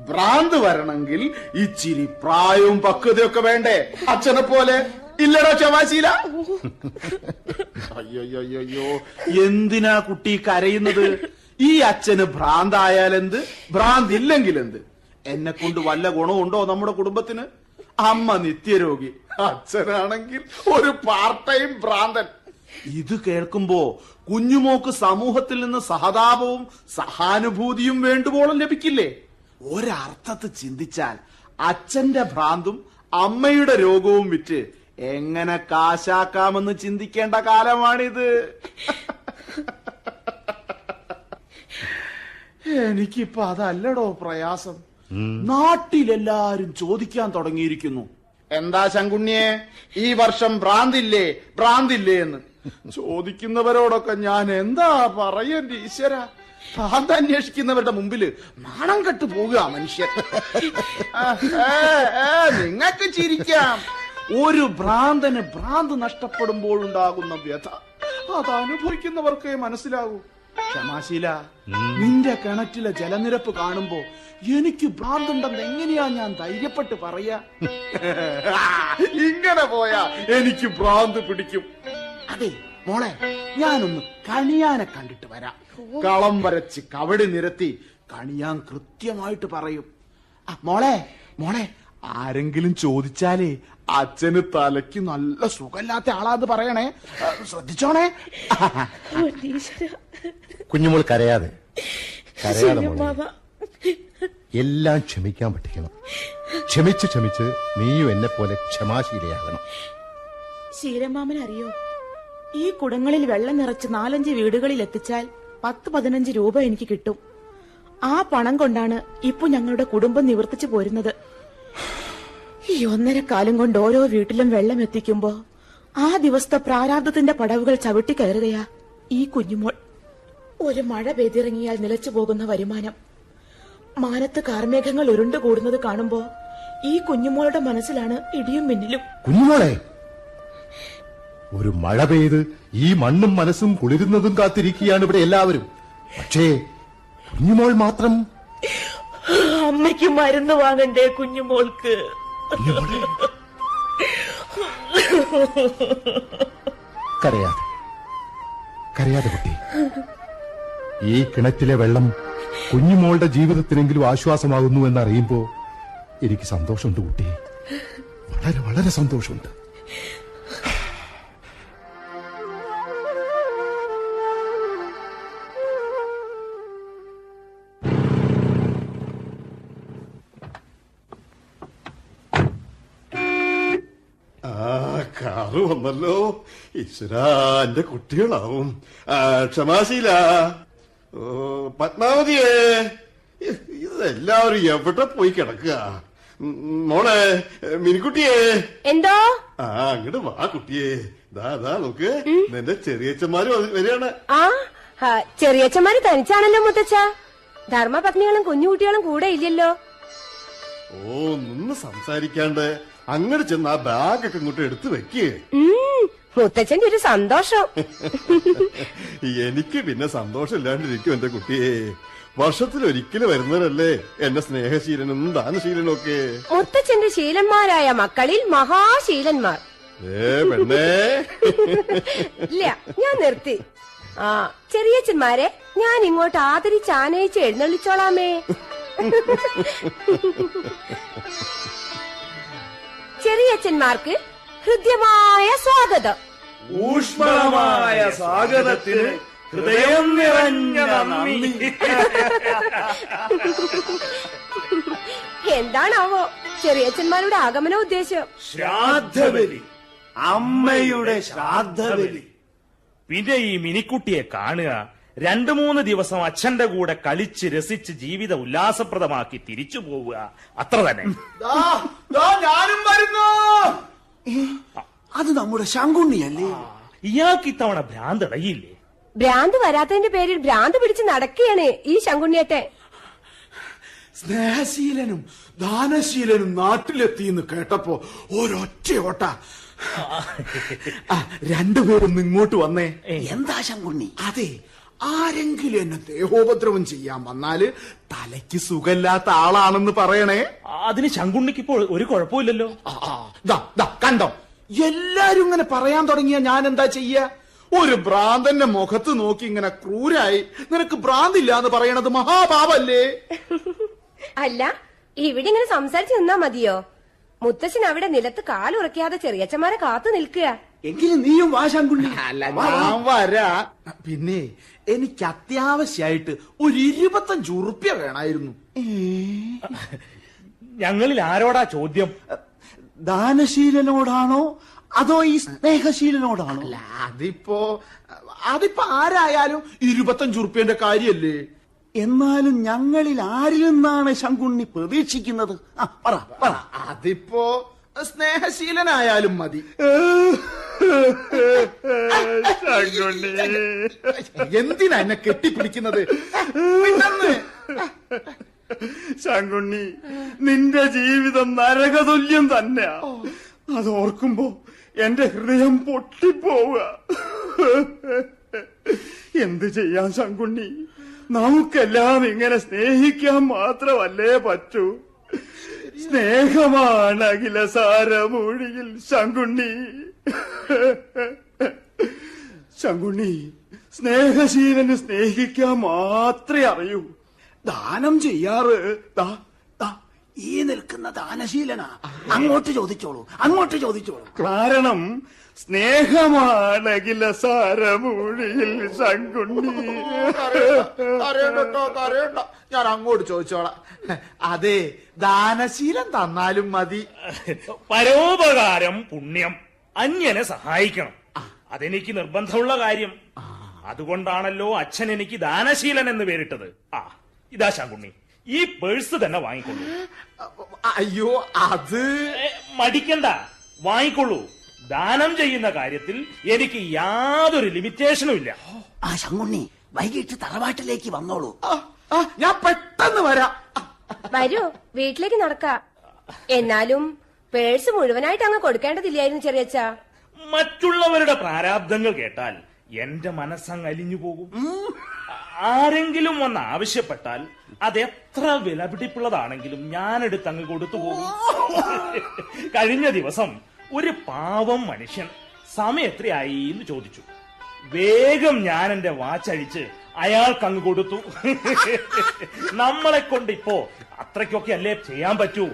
ഭ്രാന്ത് വരണമെങ്കിൽ ഇച്ചിരി പ്രായവും പക്വതയൊക്കെ വേണ്ടേ? അച്ഛനെ പോലെ. ഇല്ലടോ ക്ഷമാശീല? അയ്യോ, എന്തിനാ കുട്ടി കരയുന്നത്? ഈ അച്ഛന് ഭ്രാന്തായാലെന്ത്, ഭ്രാന്തില്ലെങ്കിൽ എന്ത്? എന്നെ കൊണ്ട് വല്ല ഗുണമുണ്ടോ നമ്മുടെ കുടുംബത്തിന്? അമ്മ നിത്യരോഗി, അച്ഛനാണെങ്കിൽ ഒരു പാർട്ട് ടൈം ഭ്രാന്തൻ. ഇത് കേൾക്കുമ്പോ കുഞ്ഞുമോക്ക് സമൂഹത്തിൽ നിന്ന് സഹതാപവും സഹാനുഭൂതിയും വേണ്ടുവോളം ലഭിക്കില്ലേ? ഒരർത്ഥത്ത് ചിന്തിച്ചാൽ അച്ഛന്റെ ഭ്രാന്തും അമ്മയുടെ രോഗവും വിറ്റ് എങ്ങനെ കാശാക്കാമെന്ന് ചിന്തിക്കേണ്ട കാലമാണിത്. എനിക്കിപ്പോ അതല്ലടോ പ്രയാസം. നാട്ടിലെല്ലാരും ചോദിക്കാൻ തുടങ്ങിയിരിക്കുന്നു, എന്താ ശങ്കുണ്ണിയെ ഈ വർഷം ഭ്രാന്തില്ലേ ഭ്രാന്തില്ലേ എന്ന്. ചോദിക്കുന്നവരോടൊക്കെ ഞാൻ എന്താ പറയന്റെ ഈശ്വര? ഭ്രാന്ത് അന്വേഷിക്കുന്നവരുടെ മുമ്പില് നാണം കെട്ടു പോകുക മനുഷ്യൻ. നിങ്ങൾക്ക് ചിരിക്കാം. ഒരു ഭ്രാന്തന് ഭ്രാന്ത് നഷ്ടപ്പെടുമ്പോൾ ഉണ്ടാകുന്ന വ്യഥ അത് അനുഭവിക്കുന്നവർക്കേ മനസ്സിലാകൂ. ക്ഷമാശീല, നിന്റെ കിണറ്റിലെ ജലനിരപ്പ് കാണുമ്പോ എനിക്ക് ഭ്രാന്തുണ്ടെന്ന് എങ്ങനെയാ ഞാൻ ധൈര്യപ്പെട്ട് പറയാ? ഇങ്ങനെ പോയാ എനിക്ക് ഭ്രാന്ത് പിടിക്കും. അതെ മോളെ, ഞാനൊന്ന് കണിയാനെ കണ്ടിട്ട് വരാം. കളം വരച്ച് കവടി നിരത്തി കണിയാൻ കൃത്യമായിട്ട് പറയും. മോളെ മോളെ, ആരെങ്കിലും ചോദിച്ചാലേ അച്ഛന് തലയ്ക്ക് നല്ല സുഖമില്ലാത്ത ആളാന്ന് പറയണേ, ശ്രദ്ധിച്ചോണേ. കുഞ്ഞുമോൾ കരയാതെ മോളെ. എല്ലാം ക്ഷമിക്കാൻ പഠിക്കണം. ക്ഷമിച്ച് ക്ഷമിച്ച് നീയും എന്നെ പോലെ ക്ഷമാശീലയാകണം. ശീലമാമൻ അറിയോ, ഈ കുടങ്ങളിൽ വെള്ളം നിറച്ച് 4-5 വീടുകളിൽ എത്തിച്ചാൽ 10-15 രൂപ എനിക്ക് കിട്ടും. ആ പണം കൊണ്ടാണ് ഇപ്പൊ ഞങ്ങളുടെ കുടുംബം നിവർത്തിച്ചു പോരുന്നത്. ഈ 1.5 കാലം കൊണ്ട് ഓരോ വീട്ടിലും വെള്ളം എത്തിക്കുമ്പോ ആ ദിവസത്തെ പ്രാരാബ്ദത്തിന്റെ പടവുകൾ ചവിട്ടി കയറുകയാ ഈ കുഞ്ഞുമോൾ. ഒരു മഴ പെയ്തിറങ്ങിയാൽ നിലച്ചു പോകുന്ന വരുമാനം, മാനത്ത് കാർമേഘങ്ങൾ ഉരുണ്ടുകൂടുന്നത് കാണുമ്പോ ഈ കുഞ്ഞുമോളുടെ മനസ്സിലാണ് ഇടിയും മിന്നലും. കുഞ്ഞുമോളെ, ഒരു മഴ പെയ്ത് ഈ മണ്ണും മനസ്സും കുളിരുന്നതും കാത്തിരിക്കുകയാണ് ഇവിടെ എല്ലാവരും. പക്ഷേ കുഞ്ഞുമോൾ മാത്രം. അമ്മയ്ക്ക് മരുന്ന് വാങ്ങണ്ടേ കുഞ്ഞുമോൾക്ക്? കരയാതെ കരയാതെ കുട്ടി. ഈ കിണറ്റിലെ വെള്ളം കുഞ്ഞുമോളുടെ ജീവിതത്തിനെങ്കിലും ആശ്വാസമാകുന്നു എന്നറിയുമ്പോ എനിക്ക് സന്തോഷമുണ്ട് കുട്ടി, വളരെ വളരെ സന്തോഷമുണ്ട്. കാറ് വന്നല്ലോ. ഈശ്വരാ, എന്റെ കുട്ടികളാവും. ക്ഷമാശീല, പത്മാവതിയേ, ഇതെല്ലാവരും എവിടെ പോയി കിടക്കുക? മോളെ മിനിക്കുട്ടിയേ. എന്തോ? അങ്ങോട്ട് വാ കുട്ടിയെ. ദാ നോക്ക്, നിന്റെ ചെറിയച്ഛന്മാരും വരികയാണ്. ചെറിയച്ഛന്മാര് തനിച്ചാണല്ലോ മുത്തച്ഛ. ധർമ്മപത്നികളും കുഞ്ഞുകുട്ടികളും കൂടെ ഇല്ലല്ലോ. നിന്ന് സംസാരിക്കാണ്ട് അങ്ങോട്ട് ചെന്ന് ആ ബാഗൊക്കെ ഇങ്ങോട്ട് എടുത്തു വെക്കേ. മുത്തച്ഛന്റെ ഒരു സന്തോഷം. എനിക്ക് പിന്നെ സന്തോഷം ഇല്ലാണ്ടിരിക്കും എന്റെ കുട്ടിയെ. വർഷത്തിലൊരിക്കലും വരുന്നവരല്ലേ എന്റെ സ്നേഹശീലനും ദാനശീലനും ഒക്കെ. മുത്തച്ഛന്റെ ശീലന്മാരായ മക്കളിൽ മഹാശീലന്മാർ. പെണ്ണേ. ഇല്ല, ഞാൻ നിർത്തി. ചെറിയച്ഛന്മാരെ ഞാൻ ഇങ്ങോട്ട് ആദരിച്ച് ആനയിച്ച് എഴുന്നള്ളിച്ചോളാമേ. ചെറിയച്ഛന്മാർക്ക് ഹൃദ്യമായ സ്വാഗതം. ഊഷ്മളമായ സ്വാഗതത്തിന് ഹൃദയം നിറഞ്ഞ നന്ദി. എന്താണാവോ ചെറിയച്ഛന്മാരുടെ ആഗമന ഉദ്ദേശം? ശ്രാദ്ധബലി, അമ്മയുടെ ശ്രാദ്ധബലി. പിന്നെ ഈ മിനിക്കുട്ടിയെ കാണുക, 2-3 ദിവസം അച്ഛന്റെ കൂടെ കളിച്ച് രസിച്ച് ജീവിതം ഉല്ലാസപ്രദമാക്കി തിരിച്ചു പോവുക, അത്ര തന്നെ. ഞാനും വരുന്നു. അത് നമ്മുടെ ശങ്കുണ്ണിയല്ലേ? ഇയാൾക്ക് ഇത്തവണ ഭ്രാന്ത് ഇടയില്ലേ? ഭ്രാന്ത് വരാത്തതിന്റെ പേരിൽ ഭ്രാന്ത് പിടിച്ച് നടക്കുകയാണ് ഈ ശങ്കുണ്ണിയട്ടെ. സ്നേഹശീലനും ദാനശീലനും നാട്ടിലെത്തിയെന്ന് കേട്ടപ്പോ ഒരൊറ്റ ഓട്ട. രണ്ടുപേരും ഇങ്ങോട്ട് വന്നേ. എന്താ ശങ്കുണ്ണി? അതെ, ആരെങ്കിലും എന്നെ ദേഹോപദ്രവം ചെയ്യാൻ വന്നാല് തലയ്ക്ക് സുഖമില്ലാത്ത ആളാണെന്ന് പറയണേ. അതിന് ശങ്കുണ്ണിക്ക് ഇപ്പോൾ ഒരു കുഴപ്പമില്ലല്ലോ. കണ്ടോ, എല്ലാരും ഇങ്ങനെ പറയാൻ തുടങ്ങിയ ഞാൻ എന്താ ചെയ്യ? ഒരു ഭ്രാന്തന്റെ മുഖത്ത് നോക്കി ഇങ്ങനെ ക്രൂരായി നിനക്ക് ഭ്രാന്തില്ല എന്ന് പറയണത് മഹാപാപല്ലേ? അല്ല, ഇവിടെ ഇങ്ങനെ സംസാരിച്ച് നിന്നാ മതിയോ? മുത്തച്ഛൻ അവിടെ നിലത്ത് കാലുറക്കാതെ ചെറിയച്ഛന്മാരെ കാത്തു നിൽക്കുക. എങ്കിലും നീയും വാ ശങ്കുണ്ണി. ഞാൻ വരാ. പിന്നെ എനിക്ക് അത്യാവശ്യമായിട്ട് ഒരു 25 ഉറുപ്യ വേണമായിരുന്നു. ഞങ്ങളിൽ ആരോടാ ചോദ്യം? ദാനശീലനോടാണോ അതോ ഈ സ്നേഹശീലനോടാണോ? അല്ല, അതിപ്പോ ആരായാലും 25 ഉറുപ്പ്യന്റെ കാര്യല്ലേ. എന്നാലും ഞങ്ങളിൽ ആരിൽ നിന്നാണ് ശങ്കുണ്ണി പ്രതീക്ഷിക്കുന്നത്? പറ. അതിപ്പോ സ്നേഹശീലനായാലും മതി. എന്തിനാ എന്നെ കെട്ടിപ്പിടിക്കുന്നത്? ശങ്കുണ്ണി, നിന്റെ ജീവിതം നരകതുല്യം തന്നെയാ. അതോർക്കുമ്പോ എന്റെ ഹൃദയം പൊട്ടിപ്പോവുക. എന്ത് ചെയ്യാൻ ശങ്കുണ്ണി? നമുക്കെല്ലാം ഇങ്ങനെ സ്നേഹിക്കാൻ മാത്രമല്ലേ പറ്റൂ. സ്നേഹമാണ് അഖില സാരമൂഴിയിൽ ശങ്കുണ്ണി. ശങ്കുണ്ണി, സ്നേഹശീലന് സ്നേഹിക്കാൻ മാത്രമേ അറിയൂ. ദാനം ചെയ്യാറ് ഈ നിൽക്കുന്ന ദാനശീലനാ. അങ്ങോട്ട് ചോദിച്ചോളൂ. കാരണം സ്നേഹമാണ് അഖില സാരമൂഴിയിൽ ശങ്കുണ്ണി. ഞാൻ അങ്ങോട്ട് ചോദിച്ചോളാം. അതെ, ദാനശീലം തന്നാലും മതി. പരോപകാരം പുണ്യം, അന്യനെ സഹായിക്കണം, അതെനിക്ക് നിർബന്ധമുള്ള കാര്യം. അതുകൊണ്ടാണല്ലോ അച്ഛൻ എനിക്ക് ദാനശീലൻ എന്ന് പേരിട്ടത്. ഇതാ ശങ്കുണ്ണി, ഈ പേഴ്സ് തന്നെ വാങ്ങിക്കൊള്ളൂ. അയ്യോ, അത് മടിക്കണ്ട, വാങ്ങിക്കൊള്ളൂ. ദാനം ചെയ്യുന്ന കാര്യത്തിൽ എനിക്ക് യാതൊരു ലിമിറ്റേഷനും ഇല്ല. ശങ്കുണ്ണി, വൈകിട്ട് തറവാട്ടിലേക്ക് വന്നോളൂ. ഞാൻ പെട്ടെന്ന് വരാം. വരൂ, വീട്ടിലേക്ക് നടക്കാം. എന്നാലും പേഴ്സ് മുഴുവനായിട്ട് അങ്ങ് കൊടുക്കേണ്ടതില്ലായിരുന്നു ചെറിയച്ഛ. മറ്റുള്ളവരുടെ പ്രാരാബ്ദങ്ങൾ കേട്ടാൽ എന്റെ മനസ്സങ്ങ് അലിഞ്ഞു പോകും. ആരെങ്കിലും വന്ന് ആവശ്യപ്പെട്ടാൽ അതെത്ര വിലപിടിപ്പുള്ളതാണെങ്കിലും ഞാനെടുത്ത് അങ്ങ് കൊടുത്തു പോകും. കഴിഞ്ഞ ദിവസം ഒരു പാവം മനുഷ്യൻ സമയം എത്രയായി എന്ന് ചോദിച്ചു. വേഗം ഞാൻ എന്റെ വാച്ചഴിച്ച് അയാൾക്ക് അങ്ങ് കൊടുത്തു. നമ്മളെ കൊണ്ട് ഇപ്പോ അത്രയ്ക്കൊക്കെ അല്ലേ ചെയ്യാൻ പറ്റൂ.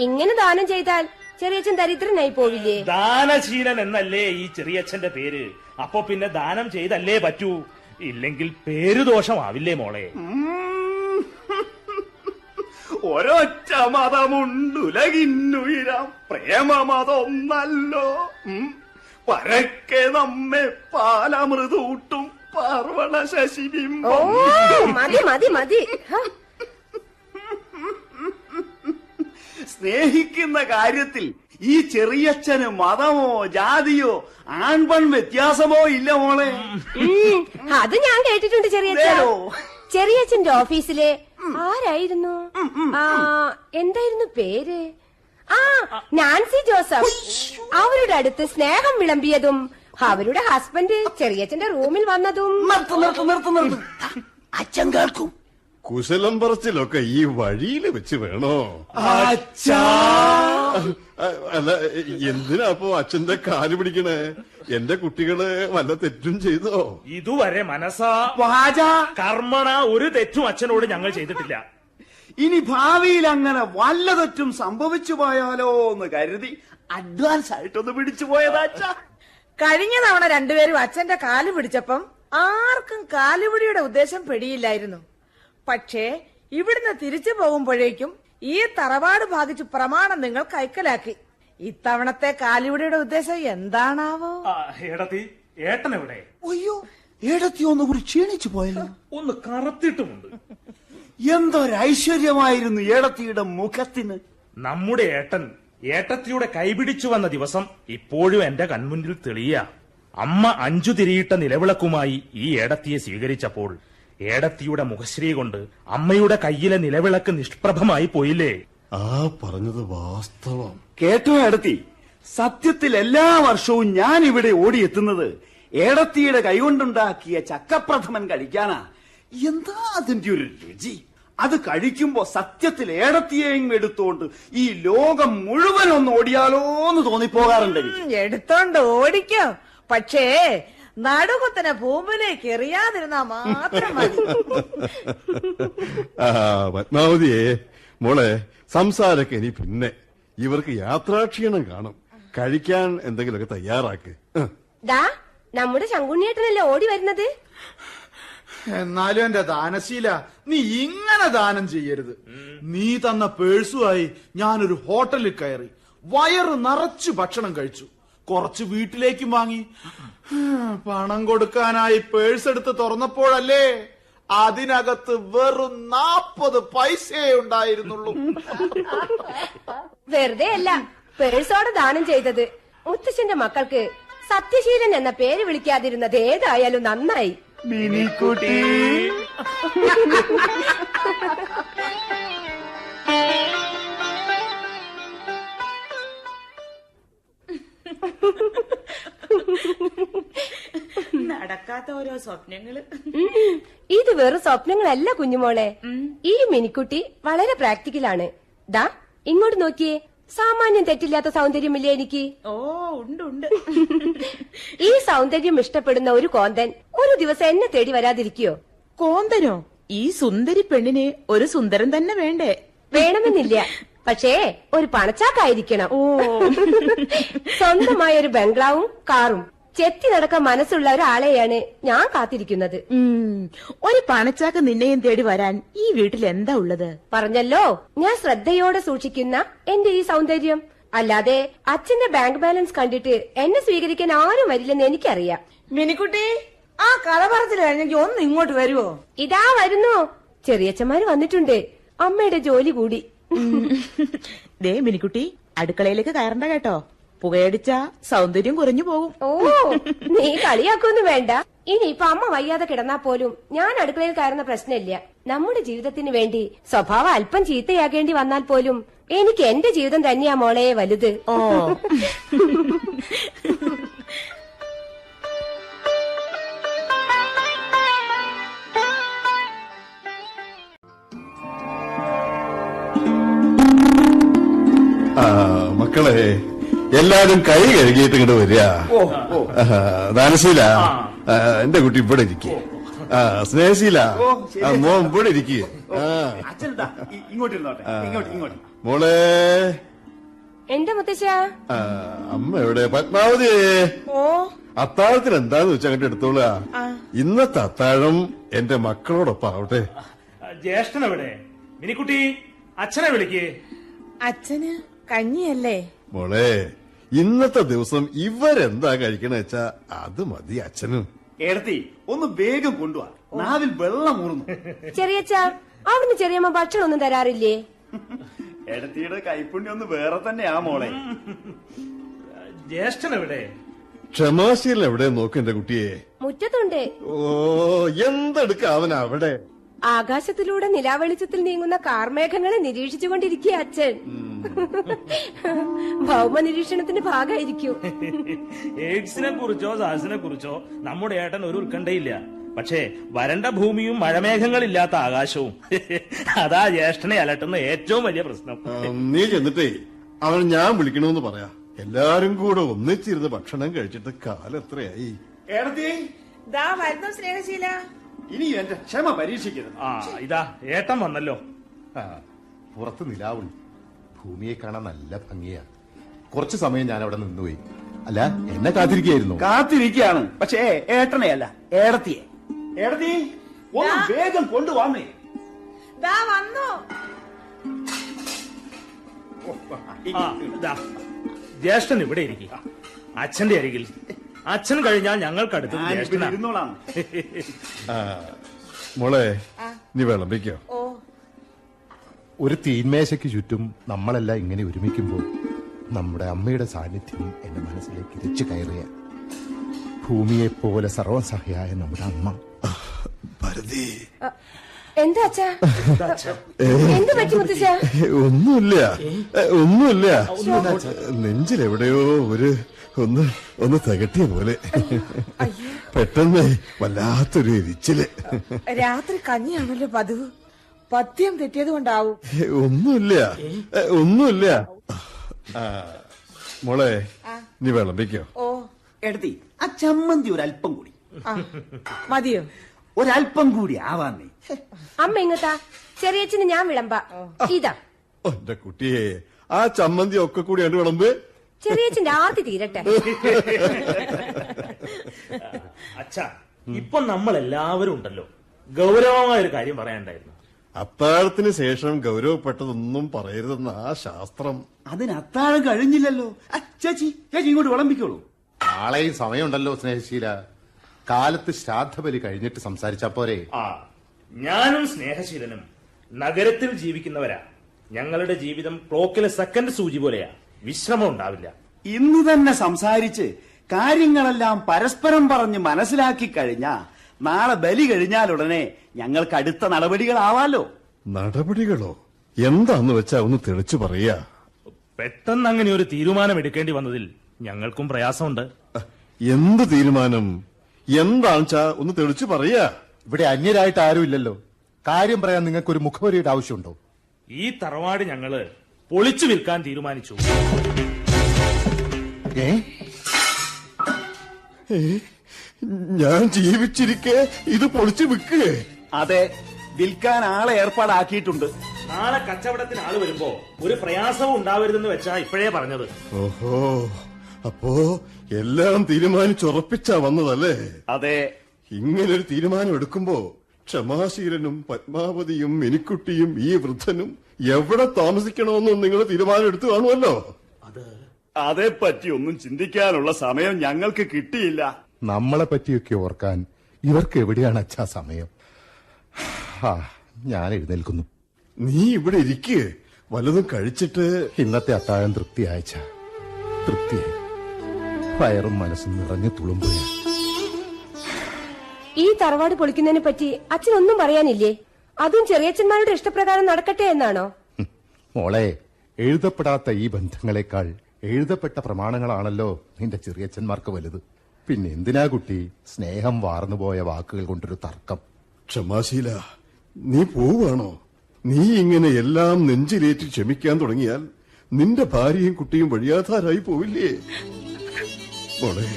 ഇങ്ങനെ ദാനം ചെയ്താൽ ചെറിയച്ഛൻ ദരിദ്രനായി പോവില്ലേ? ദാനശീലൻ എന്നല്ലേ ഈ ചെറിയച്ഛന്റെ പേര്. അപ്പൊ പിന്നെ ദാനം ചെയ്തല്ലേ പറ്റൂ. ഇല്ലെങ്കിൽ പേരുദോഷമാവില്ലേ മോളെ? ഒരൊറ്റ മതമുണ്ടുലകിന്നുയരാം, പ്രേമമതൊന്നല്ലോ. പരക്കെ നമ്മെ പാലമൃതൂട്ടും പാർവണ ഓ ശശിബിംബം. മതി മതി മതി. ഹ, സ്നേഹിക്കുന്ന കാര്യത്തിൽ ഈ ചെറിയച്ഛന് മതമോ ജാതിയോ ആൺപൺ വ്യത്യാസമോ ഇല്ല മോളെ. അത് ഞാൻ കേട്ടിട്ടുണ്ട് ചെറിയച്ഛൻ. നേരോ? ചെറിയച്ഛന്റെ ഓഫീസിലെ ആരായിരുന്നു? എന്തായിരുന്നു പേര്? Nancy Joseph. അവരുടെ അടുത്ത് സ്നേഹം വിളമ്പിയതും അവരുടെ ഹസ്ബൻഡ് ചെറിയച്ഛന്റെ റൂമിൽ വന്നതും. നിർത്ത്. അച്ഛൻ കേൾക്കും. കുശലം പറച്ചിലൊക്കെ ഈ വഴിയിൽ വെച്ച് വേണോ? അല്ല, എന്തിനാ അപ്പോ അച്ഛന്റെ കാല് പിടിക്കണേ? എന്റെ കുട്ടികള് വല്ല തെറ്റും ചെയ്തോ? ഇതുവരെ മനസ്സാ കർമ്മണ ഒരു തെറ്റും അച്ഛനോട് ഞങ്ങൾ ചെയ്തിട്ടില്ല. ഇനി ഭാവിയിൽ അങ്ങനെ വല്ല തെറ്റും സംഭവിച്ചു പോയാലോ എന്ന് കരുതി അഡ്വാൻസ് ആയിട്ടൊന്ന് പിടിച്ചു പോയതാച്ചാ. കഴിഞ്ഞ തവണ രണ്ടുപേരും അച്ഛന്റെ കാല് പിടിച്ചപ്പം ആർക്കും കാലുപിടിയുടെ ഉദ്ദേശം പിടിയില്ലായിരുന്നു. പക്ഷേ ഇവിടുന്ന് തിരിച്ചു പോകുമ്പോഴേക്കും ഈ തറവാട് ഭാഗിച്ച് പ്രമാണം നിങ്ങൾ കൈക്കലാക്കി. ഇത്തവണത്തെ കാലുപിടിയുടെ ഉദ്ദേശം എന്താണാവോ? ഏടത്തി, ഏട്ടൻ എവിടെ? അയ്യോ, ഏടത്തി ഒന്നുകൂടി ക്ഷീണിച്ചു പോയല്ലോ. ഒന്ന് കറുത്തിട്ടുമുണ്ട്. എന്തൊരു ഐശ്വര്യമായിരുന്നു ഏടത്തിയുടെ മുഖത്തിന്. നമ്മുടെ ഏട്ടൻ ഏട്ടത്തിയുടെ കൈപിടിച്ചു വന്ന ദിവസം ഇപ്പോഴും എന്റെ കൺമുന്നിൽ തെളിയ. അമ്മ 5 തിരിയിട്ട നിലവിളക്കുമായി ഈ ഏടത്തിയെ സ്വീകരിച്ചപ്പോൾ ഏടത്തിയുടെ മുഖശ്രീ കൊണ്ട് അമ്മയുടെ കയ്യിലെ നിലവിളക്ക് നിഷ്പ്രഭമായി പോയില്ലേ? ആ പറഞ്ഞത് വാസ്തവം. കേട്ടോ ഏടത്തി, സത്യത്തിൽ എല്ലാ വർഷവും ഞാൻ ഇവിടെ ഓടിയെത്തുന്നത് ഏടത്തിയുടെ കൈകൊണ്ടുണ്ടാക്കിയ ചക്കപ്രഥമൻ കഴിക്കാനാ. എന്താ അതിന്റെ ഒരു രുചി! അത് കഴിക്കുമ്പോ സത്യത്തിൽ ഏടത്തിയെയും എടുത്തോണ്ട് ഈ ലോകം മുഴുവൻ ഒന്ന് ഓടിയാലോ എന്ന് തോന്നിപ്പോകാറുണ്ട്. എടുത്തോണ്ട് ഓടിക്കോ, പക്ഷേ നടുകുത്തനെ ഭൂമിയിലേക്ക് എറിയാതിരുന്നാ മാത്രം മതി. പത്മാവതിയെ മോളെ, സംസാരಕ್ಕೆ ഇനി പിന്നെ. ഇവർക്ക് യാത്രാക്ഷീണം കാണും. കഴിക്കാൻ എന്തെങ്കിലുമൊക്കെ തയ്യാറാക്ക്. നമ്മുടെ ശങ്കുണ്ണിയേട്ടനല്ലേ ഓടി വരുന്നത്? എന്നാലും എന്റെ ദാനശീല, നീ ഇങ്ങനെ ദാനം ചെയ്യരുത്. നീ തന്ന പേഴ്സുമായി ഞാനൊരു ഹോട്ടലിൽ കയറി വയറ് നിറച്ചു ഭക്ഷണം കഴിച്ചു. കുറച്ച് വീട്ടിലേക്ക് വാങ്ങി. പണം കൊടുക്കാനായി പേഴ്സ് എടുത്ത് തുറന്നപ്പോഴല്ലേ അതിനകത്ത് വെറും 40 പൈസയേ ഉണ്ടായിരുന്നുള്ളൂ. വെറുതെ അല്ല പേഴ്സോടെ ദാനം ചെയ്തത്. മുത്തശ്ശന്റെ മക്കൾക്ക് സത്യശീലൻ എന്ന പേര് വിളിക്കാതിരുന്നത് ഏതായാലും നന്നായി. മിനിക്കുട്ടി, നടക്കാത്ത ഓരോ സ്വപ്നങ്ങള്. ഇത് വെറും സ്വപ്നങ്ങളല്ല കുഞ്ഞുമോളെ. ഈ മിനിക്കുട്ടി വളരെ പ്രാക്ടിക്കലാണ്. ദാ ഇങ്ങോട്ട് നോക്കിയേ, സാമാന്യം തെറ്റില്ലാത്ത സൗന്ദര്യമില്ലേ എനിക്ക്? ഓ ഉണ്ട്. ഈ സൗന്ദര്യം ഇഷ്ടപ്പെടുന്ന ഒരു കോന്തൻ ഒരു ദിവസം എന്നെ തേടി വരാതിരിക്കോ? കോന്തനോ? ഈ സുന്ദരി പെണ്ണിന് ഒരു സുന്ദരൻ തന്നെ വേണ്ടേ? വേണമെന്നില്ല, പക്ഷേ ഒരു പണച്ചാക്കായിരിക്കണം. സ്വന്തമായ ഒരു ബംഗ്ലാവും കാറും ചെത്തി നടക്കാൻ മനസ്സുള്ള ഒരാളെയാണ് ഞാൻ കാത്തിരിക്കുന്നത്. ഒരു പണച്ചാക്ക് നിന്നെയും തേടി വരാൻ ഈ വീട്ടിൽ എന്താ ഉള്ളത്? പറഞ്ഞല്ലോ, ഞാൻ ശ്രദ്ധയോടെ സൂക്ഷിക്കുന്ന എന്റെ ഈ സൗന്ദര്യം. അല്ലാതെ അച്ഛന്റെ ബാങ്ക് ബാലൻസ് കണ്ടിട്ട് എന്നെ സ്വീകരിക്കാൻ ആരും വരില്ലെന്ന് എനിക്കറിയാം. മിനിക്കുട്ടി, ആ കഥ പറച്ചിൽ കഴിഞ്ഞെങ്കിൽ ഒന്ന് ഇങ്ങോട്ട് വരുവോ? ഇതാ വരുന്നു. ചെറിയച്ഛന്മാര് വന്നിട്ടുണ്ട്. അമ്മയുടെ ജോലി കൂടി. ദേ മിനിക്കുട്ടി, അടുക്കളയിലേക്ക് കയറണ്ട കേട്ടോ. പുകയടിച്ച സൗന്ദര്യം കുറഞ്ഞു പോകും. ഓ, നീ കളിയാക്കൊന്നും വേണ്ട. ഇനിയിപ്പൊ അമ്മ വയ്യാതെ കിടന്നാ പോലും ഞാൻ അടുക്കളയിൽ കയറുന്ന പ്രശ്നമില്ല. നമ്മുടെ ജീവിതത്തിന് വേണ്ടി സ്വഭാവം അല്പം ചീത്തയാകേണ്ടി വന്നാൽ പോലും എനിക്ക് എന്റെ ജീവിതം തന്നെയാ മോളെ വലുത്. ഓ മക്കളെ, എല്ലാരും കൈ കഴുകിയിട്ട് ഇങ്ങോട്ട് വരിക. ദാനശീല, എന്റെ കുട്ടി ഇവിടെ ഇരിക്കുക. സ്നേഹശീല, മോൻ ഇവിടെ ഇരിക്കുക. ഇങ്ങോട്ടിരുന്നോട്ടെ, ഇങ്ങോട്ട്. മോളെ, എന്റെ മുത്തശ്ശ. അമ്മ എവിടെ? പത്മാവതി, അത്താഴത്തിന് എന്താന്ന് വെച്ചാൽ അങ്ങോട്ട് എടുത്തോളുക. ഇന്നത്തെ അത്താഴം എന്റെ മക്കളോടൊപ്പം ആവട്ടെ. ജ്യേഷ്ഠനെവിടെ? മിനിക്കുട്ടി, അച്ഛനെ വിളിക്കേ. അച്ഛന് കഞ്ഞിയല്ലേ? മോളെ, ഇന്നത്തെ ദിവസം ഇവരെന്താ കഴിക്കണ വെച്ചാ അത് മതി അച്ഛനും. ഏടത്തി ഒന്ന് വേഗം കൊണ്ടുവാ, നാവിൽ വെള്ളം ഊറുന്നു. ചെറിയച്ച, അവിടുന്ന് ചെറിയമ്മ ഭക്ഷണം ഒന്നും തരാറില്ലേ? ഏടത്തിയുടെ കൈപ്പുണ്യം ഒന്ന് വേറെ തന്നെയാ മോളെ. ജ്യേഷ്ഠൻ എവിടെ? ക്ഷമാശീലൻ എവിടെ നോക്ക് എന്റെ കുട്ടിയെ. മുറ്റത്തുണ്ട്. ഓ, എന്തെടുക്ക അവൻ അവിടെ. ആകാശത്തിലൂടെ നിലാവെളിച്ചത്തിൽ നീങ്ങുന്ന കാർമേഘങ്ങളെ നിരീക്ഷിച്ചുകൊണ്ടിരിക്കുക അച്ഛൻ. ഭൗമ നിരീക്ഷണത്തിന്റെ ഭാഗമായിരിക്കും. എയ്ഡ്സിനെ കുറിച്ചോ സാസിനെ കുറിച്ചോ നമ്മുടെ ഏട്ടൻ ഒരു ഉത്കണ്ഠയില്ല. പക്ഷേ വരണ്ട ഭൂമിയും മഴമേഘങ്ങളില്ലാത്ത ആകാശവും അതാ ജ്യേഷ്ഠനെ അലട്ടുന്ന ഏറ്റവും വലിയ പ്രശ്നം. നീ ചെന്നിട്ടേ അവൻ ഞാൻ വിളിക്കണമെന്ന് പറയാ. എല്ലാരും കൂടെ ഒന്നിച്ചിരുന്ന് ഭക്ഷണം കഴിച്ചിട്ട് കാലം എത്രയായി. ഏടത്തി ദാ വരുന്നു സ്നേഹശീല. ഇനി എന്റെ ക്ഷമ പരീക്ഷിക്കരുത്. ആ ഇതാ ഏട്ടൻ വന്നല്ലോ. പുറത്ത് നിലാവുണ്ട്. ഭൂമിയെ കാണാൻ നല്ല ഭംഗിയാ. കുറച്ചു സമയം ഞാൻ അവിടെ നിന്നുപോയി. അല്ല, എന്നെ കാത്തിരിക്കുകയായിരുന്നു. കാത്തിരിക്കുകയാണ്, പക്ഷേ ഏട്ടനെയല്ല, ഏടത്തിയെ. ഏടത്തി ഒന്ന് വേഗം കൊണ്ടുവന്നേ. ദാ വന്നു. ആ, ഇതാ ജ്യേഷ്ഠൻ ഇവിടെ ഇരിക്കുക, അച്ഛന്റെ അരികിൽ. അച്ഛൻ കഴിഞ്ഞാൽ ഞങ്ങൾക്കടുത്തത് ജ്യേഷ്ഠനാ. ഇരുന്നോളാം. മോളെ, നീ വിളമ്പിക്കോ. ഒരു തീന്മേശയ്ക്ക് ചുറ്റും നമ്മളെല്ലാം ഇങ്ങനെ ഒരുമിക്കുമ്പോൾ നമ്മുടെ അമ്മയുടെ സാന്നിധ്യം എന്റെ മനസ്സിലേക്ക് ഇരച്ചു കയറിയ ഭൂമിയെപ്പോലെ സർവസഹയായ നമ്മുടെ അമ്മ. ഭരതി, എന്താ അച്ഛാ? എന്ത് പറ്റി മുത്തശ്ശ? ഒന്നുമില്ല, ഒന്നുമില്ല. നെഞ്ചിലെവിടെയോ ഒന്ന് തികട്ടിയ പോലെ. പെട്ടെന്ന് വല്ലാത്തൊരു എരിച്ചില്. രാത്രി കഞ്ഞിയാണല്ലോ പതിവ്. പഥ്യം തെറ്റിയത് കൊണ്ടാവും. ഒന്നുമില്ല, ഒന്നുമില്ല. മോളെ, നീ വിളമ്പിക്കോ. ഓ ഏടത്തി ആ ചമ്മന്തി ഒരല്പം കൂടി. മതിയോ? ഒരല്പം കൂടി ആവാന്നേ. അമ്മ ഇങ്ങത്താ, ചെറിയച്ഛന് ഞാൻ വിളമ്പാ. ഇതാ എന്റെ കുട്ടിയെ, ആ ചമ്മന്തി ഒക്കെ കൂടി കണ്ടു വിളമ്പ്. ചെറിയച്ഛന്റെ ആർത്തി തീരട്ടെ. അച്ഛാ, ഇപ്പൊ നമ്മൾ എല്ലാവരും ഉണ്ടല്ലോ, ഗൗരവമായ ഒരു കാര്യം പറയാനുണ്ടായിരുന്നു. അത്താഴത്തിന് ശേഷം ഗൗരവപ്പെട്ടതൊന്നും പറയരുതെന്ന ആ ശാസ്ത്രം. അതിന് അത്താഴം കഴിഞ്ഞില്ലല്ലോ. ചേച്ചി ഇങ്ങോട്ട് വിളമ്പിക്കോളൂ. നാളെയും സമയമുണ്ടല്ലോ സ്നേഹശീല. കാലത്ത് ശ്രാദ്ധബലി കഴിഞ്ഞിട്ട് സംസാരിച്ചാ പോരെ? ആ, ഞാനും സ്നേഹശീലനും നഗരത്തിൽ ജീവിക്കുന്നവരാ. ഞങ്ങളുടെ ജീവിതം ക്ലോക്കിലെ സെക്കൻഡ് സൂചി പോലെയാ, വിശ്രമം ഉണ്ടാവില്ല. ഇന്ന് തന്നെ സംസാരിച്ച് കാര്യങ്ങളെല്ലാം പരസ്പരം പറഞ്ഞ് മനസ്സിലാക്കി കഴിഞ്ഞാ നാളെ ബലി കഴിഞ്ഞാലുടനെ ഞങ്ങൾക്ക് അടുത്ത നടപടികളാവാലോ. നടപടികളോ? എന്താന്ന് വെച്ചാ ഒന്ന് തെളിച്ചു പറയാ. പെട്ടെന്ന് അങ്ങനെ ഒരു തീരുമാനം എടുക്കേണ്ടി വന്നതിൽ ഞങ്ങൾക്കും പ്രയാസമുണ്ട്. എന്ത് തീരുമാനം? എന്താണെച്ചാ ഒന്ന് തെളിച്ചു പറയാ. ഇവിടെ അന്യരായിട്ട് ആരുമില്ലല്ലോ. കാര്യം പറയാൻ നിങ്ങൾക്കൊരു മുഖവരിയുടെ ആവശ്യമുണ്ടോ? ഈ തറവാട് ഞങ്ങള് പൊളിച്ചു വിൽക്കാൻ തീരുമാനിച്ചു. ഞാൻ ജീവിച്ചിരിക്കെ ഇത് പൊളിച്ചു വിൽക്കേ? അതെ, വിൽക്കാൻ ആളെ ഏർപ്പാടാക്കിയിട്ടുണ്ട്. നാളെ കച്ചവടത്തിന് ആള് വരുമ്പോ ഒരു പ്രയാസവും ഉണ്ടാവരുതെന്ന് വെച്ചാ ഇപ്പോഴേ പറഞ്ഞത്. ഓഹോ, അപ്പോ എല്ലാം തീരുമാനിച്ചുറപ്പിച്ചാ വന്നതല്ലേ? അതെ. ഇങ്ങനൊരു തീരുമാനം എടുക്കുമ്പോ ക്ഷമാശീലനും പത്മാവതിയും മിനിക്കുട്ടിയും ഈ വൃദ്ധനും എവിടെ താമസിക്കണമെന്നും നിങ്ങൾ തീരുമാനം എടുത്തു കാണുമല്ലോ. അതേപ്പറ്റി ഒന്നും ചിന്തിക്കാനുള്ള സമയം ഞങ്ങൾക്ക് കിട്ടിയില്ല. നമ്മളെ പറ്റിയൊക്കെ ഓർക്കാൻ ഇവർക്ക് എവിടെയാണ് അച്ഛാ സമയം? ഞാൻ എഴുന്നേൽക്കുന്നു. നീ ഇവിടെ ഇരിക്കേ, വല്ലതും കഴിച്ചിട്ട്. ഇന്നത്തെ അത്താഴം തൃപ്തിയായച്ച, തൃപ്തിയായി. വയറും മനസ്സും നിറഞ്ഞു തുളുമ്പുകയാണ്. ഈ തറവാട് പൊളിക്കുന്നതിനെ പറ്റി അച്ഛനൊന്നും പറയാനില്ലേ? അതും ചെറിയച്ഛന്മാരുടെ ഇഷ്ടപ്രകാരം നടക്കട്ടെ എന്നാണോ? മോളെ, എഴുതപ്പെടാത്ത ഈ ബന്ധങ്ങളെക്കാൾ എഴുതപ്പെട്ട പ്രമാണങ്ങളാണല്ലോ നിന്റെ ചെറിയച്ഛന്മാർക്ക് വലുത്. പിന്നെ എന്തിനാ കുട്ടി സ്നേഹം വാർന്നുപോയ വാക്കുകൾ കൊണ്ടൊരു തർക്കം? ക്ഷമാശീല, നീ പോവാണോ? നീ ഇങ്ങനെ എല്ലാം നെഞ്ചിലേറ്റി ക്ഷമിക്കാൻ തുടങ്ങിയാൽ നിന്റെ ഭാര്യയും കുട്ടിയും വഴിയാധാരായി പോവില്ലേ? മോളെ,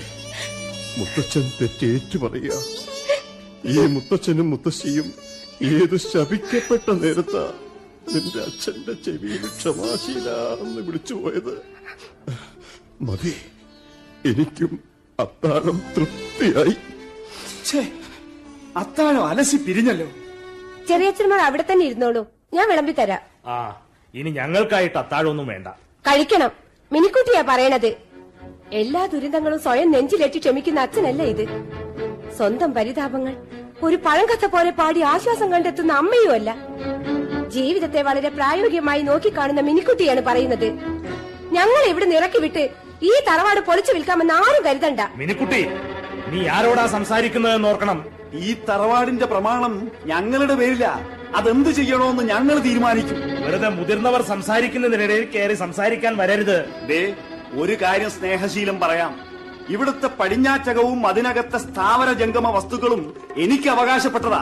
മുത്തച്ഛൻ തെറ്റേറ്റു പറയാ. ഈ മുത്തച്ഛനും മുത്തശ്ശിയും ഏത് ശപിക്കപ്പെട്ട നേരത്താ നിന്റെ അച്ഛന്റെ ചെവിയിൽ ക്ഷമാശീല എന്ന് വിളിച്ചുപോയത്. മതി, എനിക്കും അത്താഴം തൃപ്തിയായി. അത്താഴം അലസി പിരിഞ്ഞല്ലോ. ചെറിയച്ഛന്മാർ അവിടെ തന്നെ ഇരുന്നോളൂ, ഞാൻ വിളമ്പി തരാം. ആ, ഇനി ഞങ്ങൾക്കായിട്ട് അത്താഴമൊന്നും വേണ്ട. കഴിക്കണം, മിനിക്കുട്ടിയാ പറയണത്. എല്ലാ ദുരിതങ്ങളും സ്വയം നെഞ്ചിലേറ്റി ക്ഷമിക്കുന്ന അച്ഛനല്ല ഇത്. സ്വന്തം പരിതാപങ്ങൾ ഒരു പഴങ്കഥ പോലെ പാടി ആശ്വാസം കണ്ടെത്തുന്ന അമ്മയുമല്ല. ജീവിതത്തെ വളരെ പ്രായോഗികമായി നോക്കിക്കാണുന്ന മിനിക്കുട്ടിയാണ് പറയുന്നത്. ഞങ്ങൾ ഇവിടെ ഇറക്കി വിട്ട് ഈ തറവാട് പൊളിച്ചു വിൽക്കാമെന്ന് ആരും കരുതണ്ട. മിനിക്കുട്ടി, നീ ആരോടാ സംസാരിക്കുന്നതെന്ന് ഓർക്കണം. ഈ തറവാടിന്റെ പ്രമാണം ഞങ്ങളുടെ പേരില. അതെന്ത് ചെയ്യണോന്ന് ഞങ്ങൾ തീരുമാനിക്കും. വെറുതെ മുതിർന്നവർ സംസാരിക്കുന്നതിനിടയിൽ കയറി സംസാരിക്കാൻ വരരുത്. ദേ, ഒരു കാര്യം സ്നേഹശീലം പറയാം. ഇവിടുത്തെ പടിഞ്ഞാറ്റകവും അതിനകത്തെ സ്ഥാവര ജംഗമ വസ്തുക്കളും എനിക്ക് അവകാശപ്പെട്ടതാ.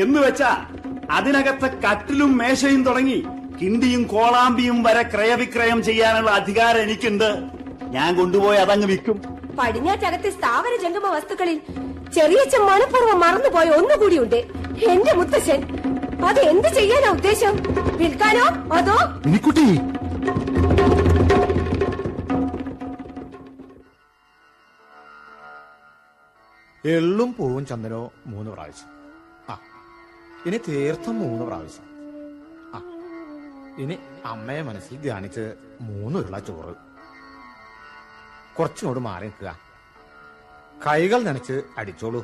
എന്നുവെച്ചാ അതിനകത്തെ കട്ടിലും മേശയും തുടങ്ങി കിണ്ടിയും കോളാമ്പിയും വരെ ക്രയവിക്രയം ചെയ്യാനുള്ള അധികാരം എനിക്കുണ്ട്. ഞാൻ കൊണ്ടുപോയി അതങ്ങ് വിൽക്കും. പടിഞ്ഞാറ്റകത്തെ സ്ഥാവര ജംഗമ വസ്തുക്കളിൽ ചെറിയച്ഛൻ മനഃപൂർവ്വം മറന്നുപോയ ഒന്നുകൂടിയുണ്ട്. എന്റെ മുത്തശ്ശൻ. അത് എന്ത് ചെയ്യാനാ ഉദ്ദേശം? വിൽക്കാനോ അതോ? മിനിക്കുട്ടി, എള്ളും പൂവും ചന്ദനോ 3 പ്രാവശ്യം. ഇനി തീർത്ഥം 3 പ്രാവശ്യം. ഇനി അമ്മയെ മനസ്സിൽ ധ്യാനിച്ച് 3 ഉരുള ചോറ്. കുറച്ചിനോട് മാറി നിൽക്കുക. കൈകൾ നനച്ച് അടിച്ചോളൂ.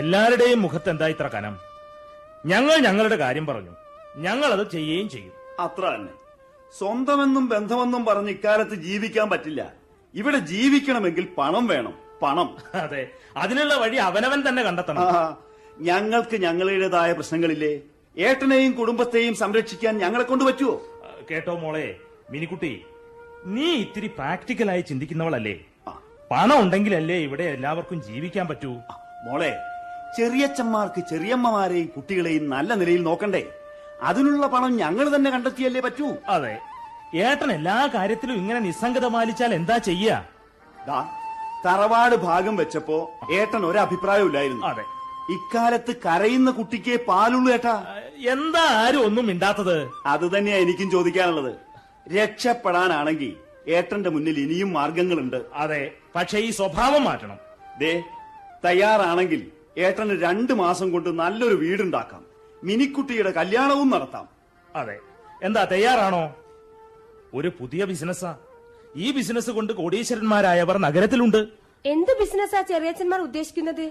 എല്ലാവരുടെയും മുഖത്ത് എന്താ ഇത്ര കനം? ഞങ്ങൾ ഞങ്ങളുടെ കാര്യം പറഞ്ഞു, ഞങ്ങൾ അത് ചെയ്യുകയും ചെയ്യും. അത്ര തന്നെ. സ്വന്തമെന്നും ബന്ധമെന്നും പറഞ്ഞ് ഇക്കാലത്ത് ജീവിക്കാൻ പറ്റില്ല. ഇവിടെ ജീവിക്കണമെങ്കിൽ പണം വേണം. പണം. അതെ, അതിനുള്ള വഴി അവനവൻ തന്നെ കണ്ടെത്തണം. ഞങ്ങൾക്ക് ഞങ്ങളുടേതായ പ്രശ്നങ്ങളില്ലേ? ഏട്ടനെയും കുടുംബത്തെയും സംരക്ഷിക്കാൻ ഞങ്ങളെ കൊണ്ട് പറ്റുമോ? കേട്ടോ മോളെ മിനിക്കുട്ടി, നീ ഇത്തിരി പ്രാക്ടിക്കലായി ചിന്തിക്കുന്നവളല്ലേ? പണം ഉണ്ടെങ്കിലല്ലേ ഇവിടെ എല്ലാവർക്കും ജീവിക്കാൻ പറ്റൂ. മോളെ, ചെറിയച്ചന്മാർക്ക് ചെറിയമ്മമാരെയും കുട്ടികളെയും നല്ല നിലയിൽ നോക്കണ്ടേ? അതിനുള്ള പണം ഞങ്ങൾ തന്നെ കണ്ടെത്തിയല്ലേ പറ്റൂ. അതെ, ഏട്ടൻ എല്ലാ കാര്യത്തിലും ഇങ്ങനെ നിസ്സംഗത പാലിച്ചാൽ എന്താ ചെയ്യാ? തറവാട് ഭാഗം വെച്ചപ്പോ ഏട്ടൻ ഒരഭിപ്രായമില്ലായിരുന്നു. അതെ, ഇക്കാലത്ത് കരയുന്ന കുട്ടിക്ക് പാലുള്ളൂ ഏട്ടാ. എന്താ ആരും ഒന്നും മിണ്ടാത്തത്? അത് തന്നെയാ എനിക്കും ചോദിക്കാനുള്ളത്. രക്ഷപ്പെടാനാണെങ്കിൽ ഏട്ടന്റെ മുന്നിൽ ഇനിയും മാർഗങ്ങളുണ്ട്. അതെ, പക്ഷെ ഈ സ്വഭാവം മാറ്റണം. ദേ, തയ്യാറാണെങ്കിൽ ഏട്ടന് 2 മാസം കൊണ്ട് നല്ലൊരു വീടുണ്ടാക്കാം. മിനിക്കുട്ടിയുടെ കല്യാണവും നടത്താം. അതെ, എന്താ തയ്യാറാണോ? ഒരു പുതിയ ബിസിനസ്സാ. ഈ ബിസിനസ് കൊണ്ട് കോടീശ്വരന്മാരായവർ നഗരത്തിലുണ്ട്. എന്ത് ബിസിനസ്സാ ചെറിയച്ഛന്മാർ ഉദ്ദേശിക്കുന്നത്?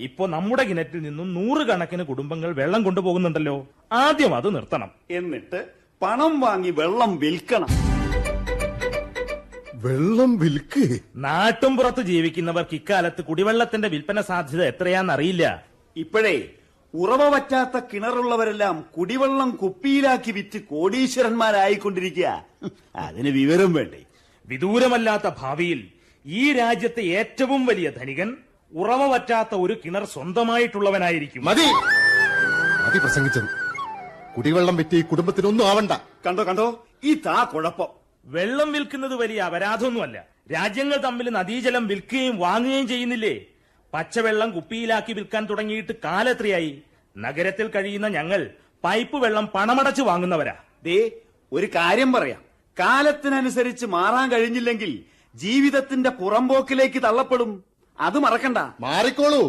ഇപ്പോ നമ്മുടെ കിണറ്റിൽ നിന്നും 100 കണക്കിന് കുടുംബങ്ങൾ വെള്ളം കൊണ്ടുപോകുന്നുണ്ടല്ലോ. ആദ്യം അത് നിർത്തണം. എന്നിട്ട് പണം വാങ്ങി വെള്ളം വിൽക്കണം. വെള്ളം വിൽക്ക്? നാട്ടും പുറത്ത് ജീവിക്കുന്നവർക്ക് ഇക്കാലത്ത് കുടിവെള്ളത്തിന്റെ വിൽപ്പന സാധ്യത എത്രയാന്നറിയില്ല. ഇപ്പോഴേ ഉറവ പറ്റാത്ത കിണറുള്ളവരെല്ലാം കുടിവെള്ളം കുപ്പിയിലാക്കി വിറ്റ് കോടീശ്വരന്മാരായിക്കൊണ്ടിരിക്കുക. അതിന് വിവരം വേണ്ടേ? വിദൂരമല്ലാത്ത ഭാവിയിൽ ഈ രാജ്യത്തെ ഏറ്റവും വലിയ ധനികൻ ഉറവ പറ്റാത്ത ഒരു കിണർ സ്വന്തമായിട്ടുള്ളവനായിരിക്കും. മതി മതി പ്രസംഗിച്ചത്. കുടിവെള്ളം വിറ്റ് ഈ കുടുംബത്തിനൊന്നും ആവണ്ട. കണ്ടോ കണ്ടോ, ഇതാ കുഴപ്പം. വെള്ളം വിൽക്കുന്നത് വലിയ അപരാധമൊന്നുമല്ല. രാജ്യങ്ങൾ തമ്മിൽ നദീജലം വിൽക്കുകയും വാങ്ങുകയും ചെയ്യുന്നില്ലേ? പച്ചവെള്ളം കുപ്പിയിലാക്കി വിൽക്കാൻ തുടങ്ങിയിട്ട് കാലെത്രയായി? നഗരത്തിൽ കഴിയുന്ന ഞങ്ങൾ പൈപ്പ് വെള്ളം പണമടച്ച് വാങ്ങുന്നവരാ. ദേ, ഒരു കാര്യം പറയാം. കാലത്തിനനുസരിച്ച് മാറാൻ കഴിഞ്ഞില്ലെങ്കിൽ ജീവിതത്തിന്റെ പുറംപോക്കിലേക്ക് തള്ളപ്പെടും. അത് മറക്കണ്ട. മാറിക്കോളൂ,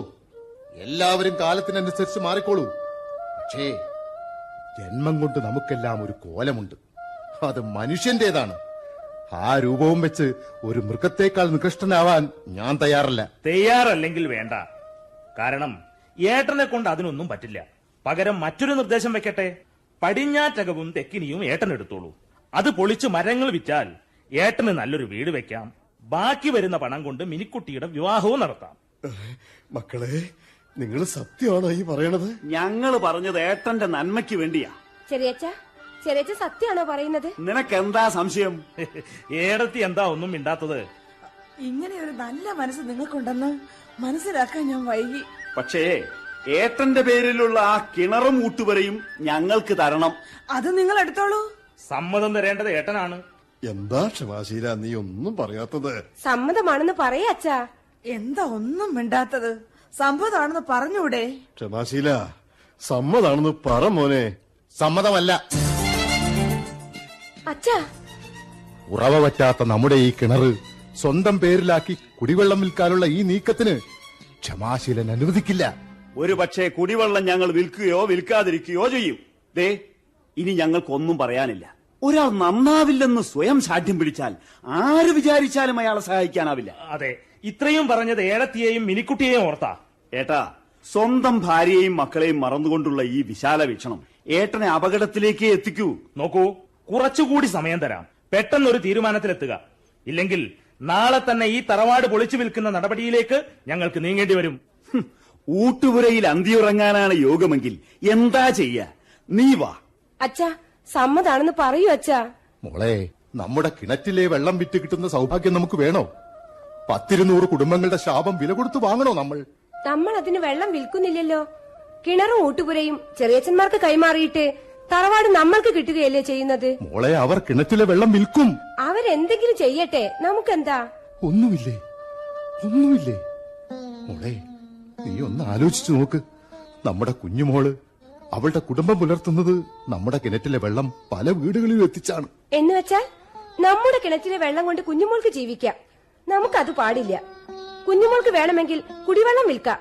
എല്ലാവരും കാലത്തിനനുസരിച്ച് മാറിക്കോളൂ. പക്ഷേ ജന്മം കൊണ്ട് നമുക്കെല്ലാം ഒരു കോലമുണ്ട്. അത് മനുഷ്യന്റേതാണ്. ആ രൂപവും വെച്ച് ഒരു മൃഗത്തേക്കാൾ നികൃഷ്ടനാവാൻ ഞാൻ തയ്യാറല്ല. തയ്യാറല്ലെങ്കിൽ വേണ്ട. കാരണം ഏട്ടനെ കൊണ്ട് അതിനൊന്നും പറ്റില്ല. പകരം മറ്റൊരു നിർദ്ദേശം വെക്കട്ടെ. പടിഞ്ഞാറ്റകവും തെക്കിനിയും ഏട്ടൻ എടുത്തോളൂ. അത് പൊളിച്ച് മരങ്ങൾ വിറ്റാൽ ഏട്ടന് നല്ലൊരു വീട് വെക്കാം. ബാക്കി വരുന്ന പണം കൊണ്ട് മിനിക്കുട്ടിയുടെ വിവാഹവും നടത്താം. മക്കളെ, നിങ്ങൾ സത്യമാണോ ഈ പറയണത്? ഞങ്ങൾ പറഞ്ഞത് ഏട്ടന്റെ നന്മയ്ക്ക് വേണ്ടിയാ. ചെറിയച്ഛ സത്യമാണോ പറയുന്നത്? നിനക്കെന്താ സംശയം? ഏടത്തി എന്താ ഒന്നും മിണ്ടാത്തത്? ഇങ്ങനെ ഒരു നല്ല മനസ്സ് നിങ്ങൾക്കുണ്ടെന്ന് മനസ്സിലാക്കാൻ ഞാൻ വൈകി. പക്ഷേ ഏട്ടന്റെ പേരിലുള്ള ആ കിണറും ഊട്ടുവരെയും ഞങ്ങൾക്ക് തരണം. അത് നിങ്ങൾ എടുത്തോളൂ. സമ്മതം തരേണ്ടത് ഏട്ടനാണ്. എന്താ ക്ഷമാശീല നീ ഒന്നും പറയാത്തത്? സമ്മതമാണെന്ന് പറയാ അച്ഛാ. എന്താ ഒന്നും മിണ്ടാത്തത്? സമ്മതമാണെന്ന് പറഞ്ഞൂടെ? ക്ഷമാശീല, സമ്മതാണെന്ന് പറ മോനെ. സമ്മതമല്ല. അച്ഛാ, ഉറവ പറ്റാത്ത നമ്മുടെ ഈ കിണറ് സ്വന്തം പേരിലാക്കി കുടിവെള്ളം വിൽക്കാനുള്ള ഈ നീക്കത്തിന് ക്ഷമാശീലൻ അനുവദിക്കില്ല. ഒരു പക്ഷേ കുടിവെള്ളം ഞങ്ങൾ വിൽക്കുകയോ വിൽക്കാതിരിക്കുകയോ ചെയ്യും. ദേ, ഇനി ഞങ്ങൾക്കൊന്നും പറയാനില്ല. ഒരാൾ നന്നാവില്ലെന്ന് സ്വയം ശാഠ്യം പിടിച്ചാൽ ആര് വിചാരിച്ചാലും അയാളെ സഹായിക്കാനാവില്ല. അതെ, ഇത്രയും പറഞ്ഞത് ഏടത്തിയെയും മിനിക്കുട്ടിയെയും ഓർത്താ. ഏട്ടാ, സ്വന്തം ഭാര്യയെയും മക്കളെയും മറന്നുകൊണ്ടുള്ള ഈ വിശാല വീക്ഷണം ഏട്ടനെ അപകടത്തിലേക്ക് എത്തിക്കൂ. നോക്കൂ, കുറച്ചുകൂടി സമയം തരാം. പെട്ടെന്നൊരു തീരുമാനത്തിലെത്തുക. ഇല്ലെങ്കിൽ നാളെ തന്നെ ഈ തറവാട് പൊളിച്ചു വിൽക്കുന്ന നടപടിയിലേക്ക് ഞങ്ങൾക്ക് നീങ്ങേണ്ടി വരും. ഊട്ടുപുരയിൽ അന്തിയുറങ്ങാനാണ് യോഗമെങ്കിൽ എന്താ ചെയ്യാ? നീ വാ. അച്ഛാ, സമ്മതാണെന്ന് പറയൂ അച്ഛാ. മോളെ, നമ്മുടെ കിണറ്റിലെ വെള്ളം വിറ്റ് കിട്ടുന്ന സൗഭാഗ്യം നമുക്ക് വേണോ? 10-200 കുടുംബങ്ങളുടെ ശാപം വില കൊടുത്ത് വാങ്ങണോ നമ്മൾ? നമ്മൾ അതിന് വെള്ളം വിൽക്കുന്നില്ലല്ലോ. കിണറും ഊട്ടുപുരയും ചെറിയച്ഛന്മാർക്ക് കൈമാറിയിട്ട് തറവാട് നമ്മൾക്ക് കിട്ടുകയല്ലേ ചെയ്യുന്നത്. മോളെ, അവർ കിണറ്റിലെ വെള്ളം വിൽക്കും. അവരെന്തെങ്കിലും ചെയ്യട്ടെ, നമുക്കെന്താ? ഒന്നുമില്ലേ മോളെ, നീ ഒന്ന് ആലോചിച്ചു നോക്ക്. നമ്മുടെ കുഞ്ഞുമോള് അവളുടെ കുടുംബം പുലർത്തുന്നത് നമ്മുടെ കിണറ്റിലെ വെള്ളം പല വീടുകളിലും എത്തിച്ചാണ്. എന്ന് വെച്ചാൽ നമ്മുടെ കിണറ്റിലെ വെള്ളം കൊണ്ട് കുഞ്ഞുമോൾക്ക് ജീവിക്കാം. നമുക്കത് പാടില്ല. കുഞ്ഞുമോൾക്ക് വേണമെങ്കിൽ കുടിവെള്ളം വിൽക്കാം.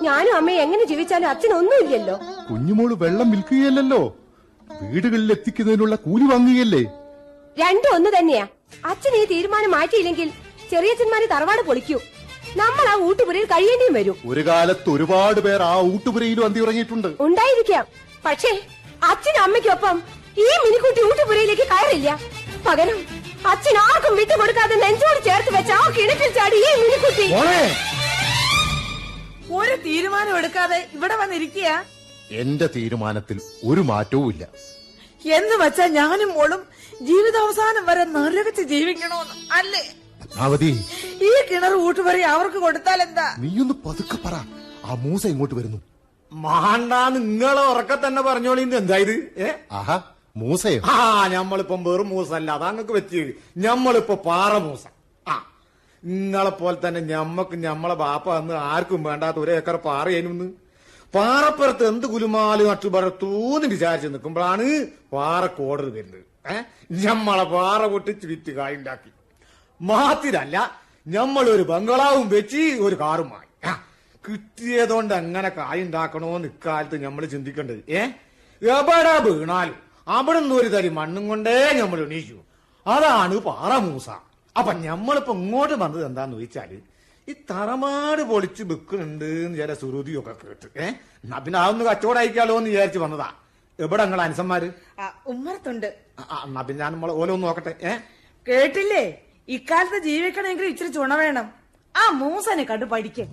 ഞാനും അമ്മയും എങ്ങനെ ജീവിച്ചാലും അച്ഛനൊന്നുമില്ലല്ലോ. കുഞ്ഞുമോള് വെള്ളം വിൽക്കുകയല്ലോ, വീടുകളിൽ എത്തിക്കുന്നതിനുള്ള കൂലി വാങ്ങുകയല്ലേ. രണ്ടും ഒന്ന് തന്നെയാ. അച്ഛൻ ഈ തീരുമാനം മാറ്റിയില്ലെങ്കിൽ ചെറിയച്ഛന്മാര് തറവാട് പൊളിക്കൂ. നമ്മൾ ആ ഊട്ടുപുരയിൽ കഴിയേണ്ടിയും വരും. ഒരു കാലത്ത് ഒരുപാട് പേർ ആ ഊട്ടുപുരയിലും അന്തിയുറങ്ങിയിട്ടുണ്ട്. ഉണ്ടായിരിക്കാം. പക്ഷേ അച്ഛനും അമ്മയ്ക്കൊപ്പം ഈ മിനിക്കുട്ടി ഊട്ടുപുരയിലേക്ക് കയറില്ല. പകരം അച്ഛൻ ആർക്കും വിട്ടുകൊടുക്കാതെ നെഞ്ചോട് ചേർത്ത് വെച്ച ആ കിണറ്റിൽ ചാടി ഈ മിനിക്കുട്ടി. ഒരു തീരുമാനം എടുക്കാതെ ഇവിടെ വന്നിരിക്കുക. എന്റെ തീരുമാനത്തിൽ ഒരു മാറ്റവും ഇല്ല. എന്ന് വെച്ചാ ഞാനും മോളും ജീവിതാവസാനം വരെ നരകച്ച് ജീവിക്കണോന്ന് അല്ലേ? പത്മാവതി, ഈ കിണർ ഊട്ടുപുര അവർക്ക് കൊടുത്താൽ എന്താ? നീയൊന്ന് പതുക്കെ പറ. ആ മൂസ ഇങ്ങോട്ട് വരുന്നു. മാണ്ടാ, നിങ്ങളെ ഉറക്കെ തന്നെ പറഞ്ഞോളി. എന്തായത്? ആഹാ, മൂസയോ? ഞമ്മളിപ്പം വെറും മൂസല്ല, അതങ്ങക്ക് പറ്റിയത്. ഞമ്മളിപ്പോ പാറ മൂസ. നിങ്ങളെ പോലെ തന്നെ ഞമ്മക്ക് ഞമ്മളെ ബാപ്പ അന്ന് ആർക്കും വേണ്ടാത്ത 1 ഏക്കർ പാറയേനുന്ന്. പാറപ്പുറത്ത് എന്ത് കുലുമാല് നട്ടുപറത്തൂന്ന് വിചാരിച്ച് നിൽക്കുമ്പോഴാണ് പാറക്ക് ഓർഡർ വരുന്നത്. ഞമ്മളെ പാറ പൊട്ടിച്ച് വിറ്റ് കായുണ്ടാക്കി. മാത്രല്ല, ഞമ്മളൊരു ബംഗ്ലാവും വെച്ച് ഒരു കാറും വാങ്ങി. കിട്ടിയതുകൊണ്ട് എങ്ങനെ കായുണ്ടാക്കണോന്ന് ഇക്കാലത്ത് ഞമ്മള് ചിന്തിക്കേണ്ടത്. എവിടെ വീണാലും അവിടെ നിന്ന് ഒരു തരി മണ്ണും കൊണ്ടേ ഞമ്മൾ എണീച്ചു. അതാണ് പാറ മൂസ. അപ്പൊ ഞമ്മളിപ്പോ ഇങ്ങോട്ട് വന്നത് എന്താന്ന് ചോദിച്ചാല്, ഈ തറമാട് പൊളിച്ച് വെക്കുന്നുണ്ട് ചില സുരുതിയൊക്കെ കേട്ട് എന്നാ പിന്നെ അതൊന്ന് കച്ചവടം എന്ന് വിചാരിച്ച് വന്നതാ. എവിടെ നിങ്ങളെ അനുസന്മാര്? ഉമ്മറത്തുണ്ട്. എന്നാ പിന്നെ ഞാൻ നമ്മളെ ഓലോ ഒന്ന് നോക്കട്ടെ. കേട്ടില്ലേ, ഇക്കാലത്ത് ജീവിക്കണമെങ്കിൽ ഇച്ചിരി ചുണ വേണം. ആ മൂസനെ കണ്ടു പഠിക്കേ.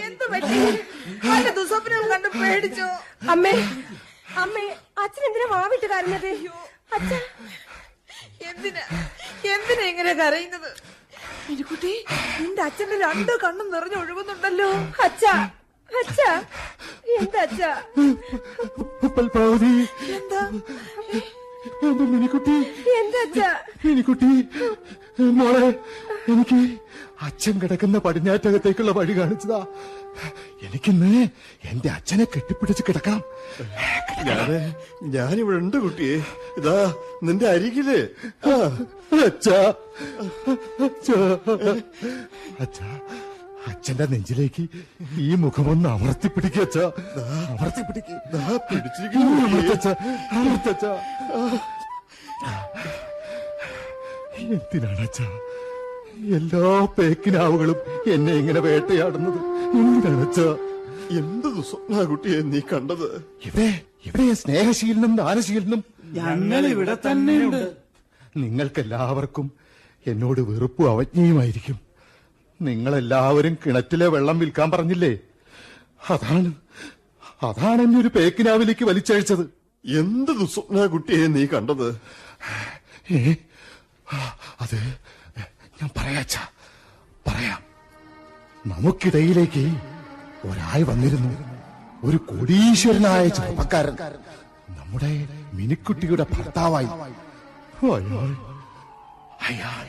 എന്ത് പറ്റി? നല്ല ദുസ്വപ്നം കണ്ട് പേടിച്ചോ? അമ്മേ, അമ്മേ, അച്ഛൻ എന്തിനാ വാവിട്ട് കരഞ്ഞത്? എന്തിനാ ഇങ്ങനെ കരയുന്നത്? മിനിക്കുട്ടി, നിന്റെ അച്ഛന്റെ രണ്ട് കണ്ണും നിറഞ്ഞൊഴുകുന്നുണ്ടല്ലോ. അച്ഛാ, അച്ഛാ, എന്താ അച്ഛാ? പത്മാവതി, എന്താ എന്റെ മിനിക്കുട്ടി, എന്താ അച്ഛാ? മിനിക്കുട്ടി മോളെ, എനിക്ക് അച്ഛൻ കിടക്കുന്ന പടിഞ്ഞാറ്റകത്തേക്കുള്ള വഴി കാണിച്ചതാ. എനിക്കിന്ന് എന്റെ അച്ഛനെ കെട്ടിപ്പിടിച്ച് കിടക്കണം. ഞാനിവിടെ ഉണ്ട് കുട്ടിയെ. ഇതാ നിന്റെ അരികില്. അച്ഛാ, അച്ഛാ, അച്ഛാ, അച്ഛന്റെ നെഞ്ചിലേക്ക് ഈ മുഖമൊന്ന് അമർത്തിപ്പിടിക്കുക. അച്ഛാ, അമർത്തിപ്പിടിക്കുക. എന്തിനാണ് അച്ഛാ എല്ലാ പേക്കിനാവുകളും എന്നെ ഇങ്ങനെ വേട്ടയാടുന്നത്? എന്തിനാണ് അച്ഛാ? എന്ത് സ്വപ്ന കുട്ടിയെ നീ കണ്ടത്? ഇവിടെ സ്നേഹശീലനും ദാനശീലനും ഞങ്ങൾ ഇവിടെ തന്നെയുണ്ട്. നിങ്ങൾക്കെല്ലാവർക്കും എന്നോട് വെറുപ്പും അവജ്ഞയുമായിരിക്കും. നിങ്ങളെല്ലാവരും കിണറ്റിലെ വെള്ളം വിൽക്കാൻ പറഞ്ഞില്ലേ? അതാണ് എന്നെ ഒരു പേക്കിനാവിലേക്ക് വലിച്ചഴിച്ചത്. എന്ത് ദുസ്വപ്ന കുട്ടിയെ നീ കണ്ടത്? അത് ഞാൻ പറയാം. നമുക്കിടയിലേക്ക് ഒരാൾ വന്നിരുന്നു. ഒരു കോടീശ്വരനായ ചെറുപ്പക്കാരൻ, നമ്മുടെ മിനിക്കുട്ടിയുടെ ഭർത്താവായി. അയാൾ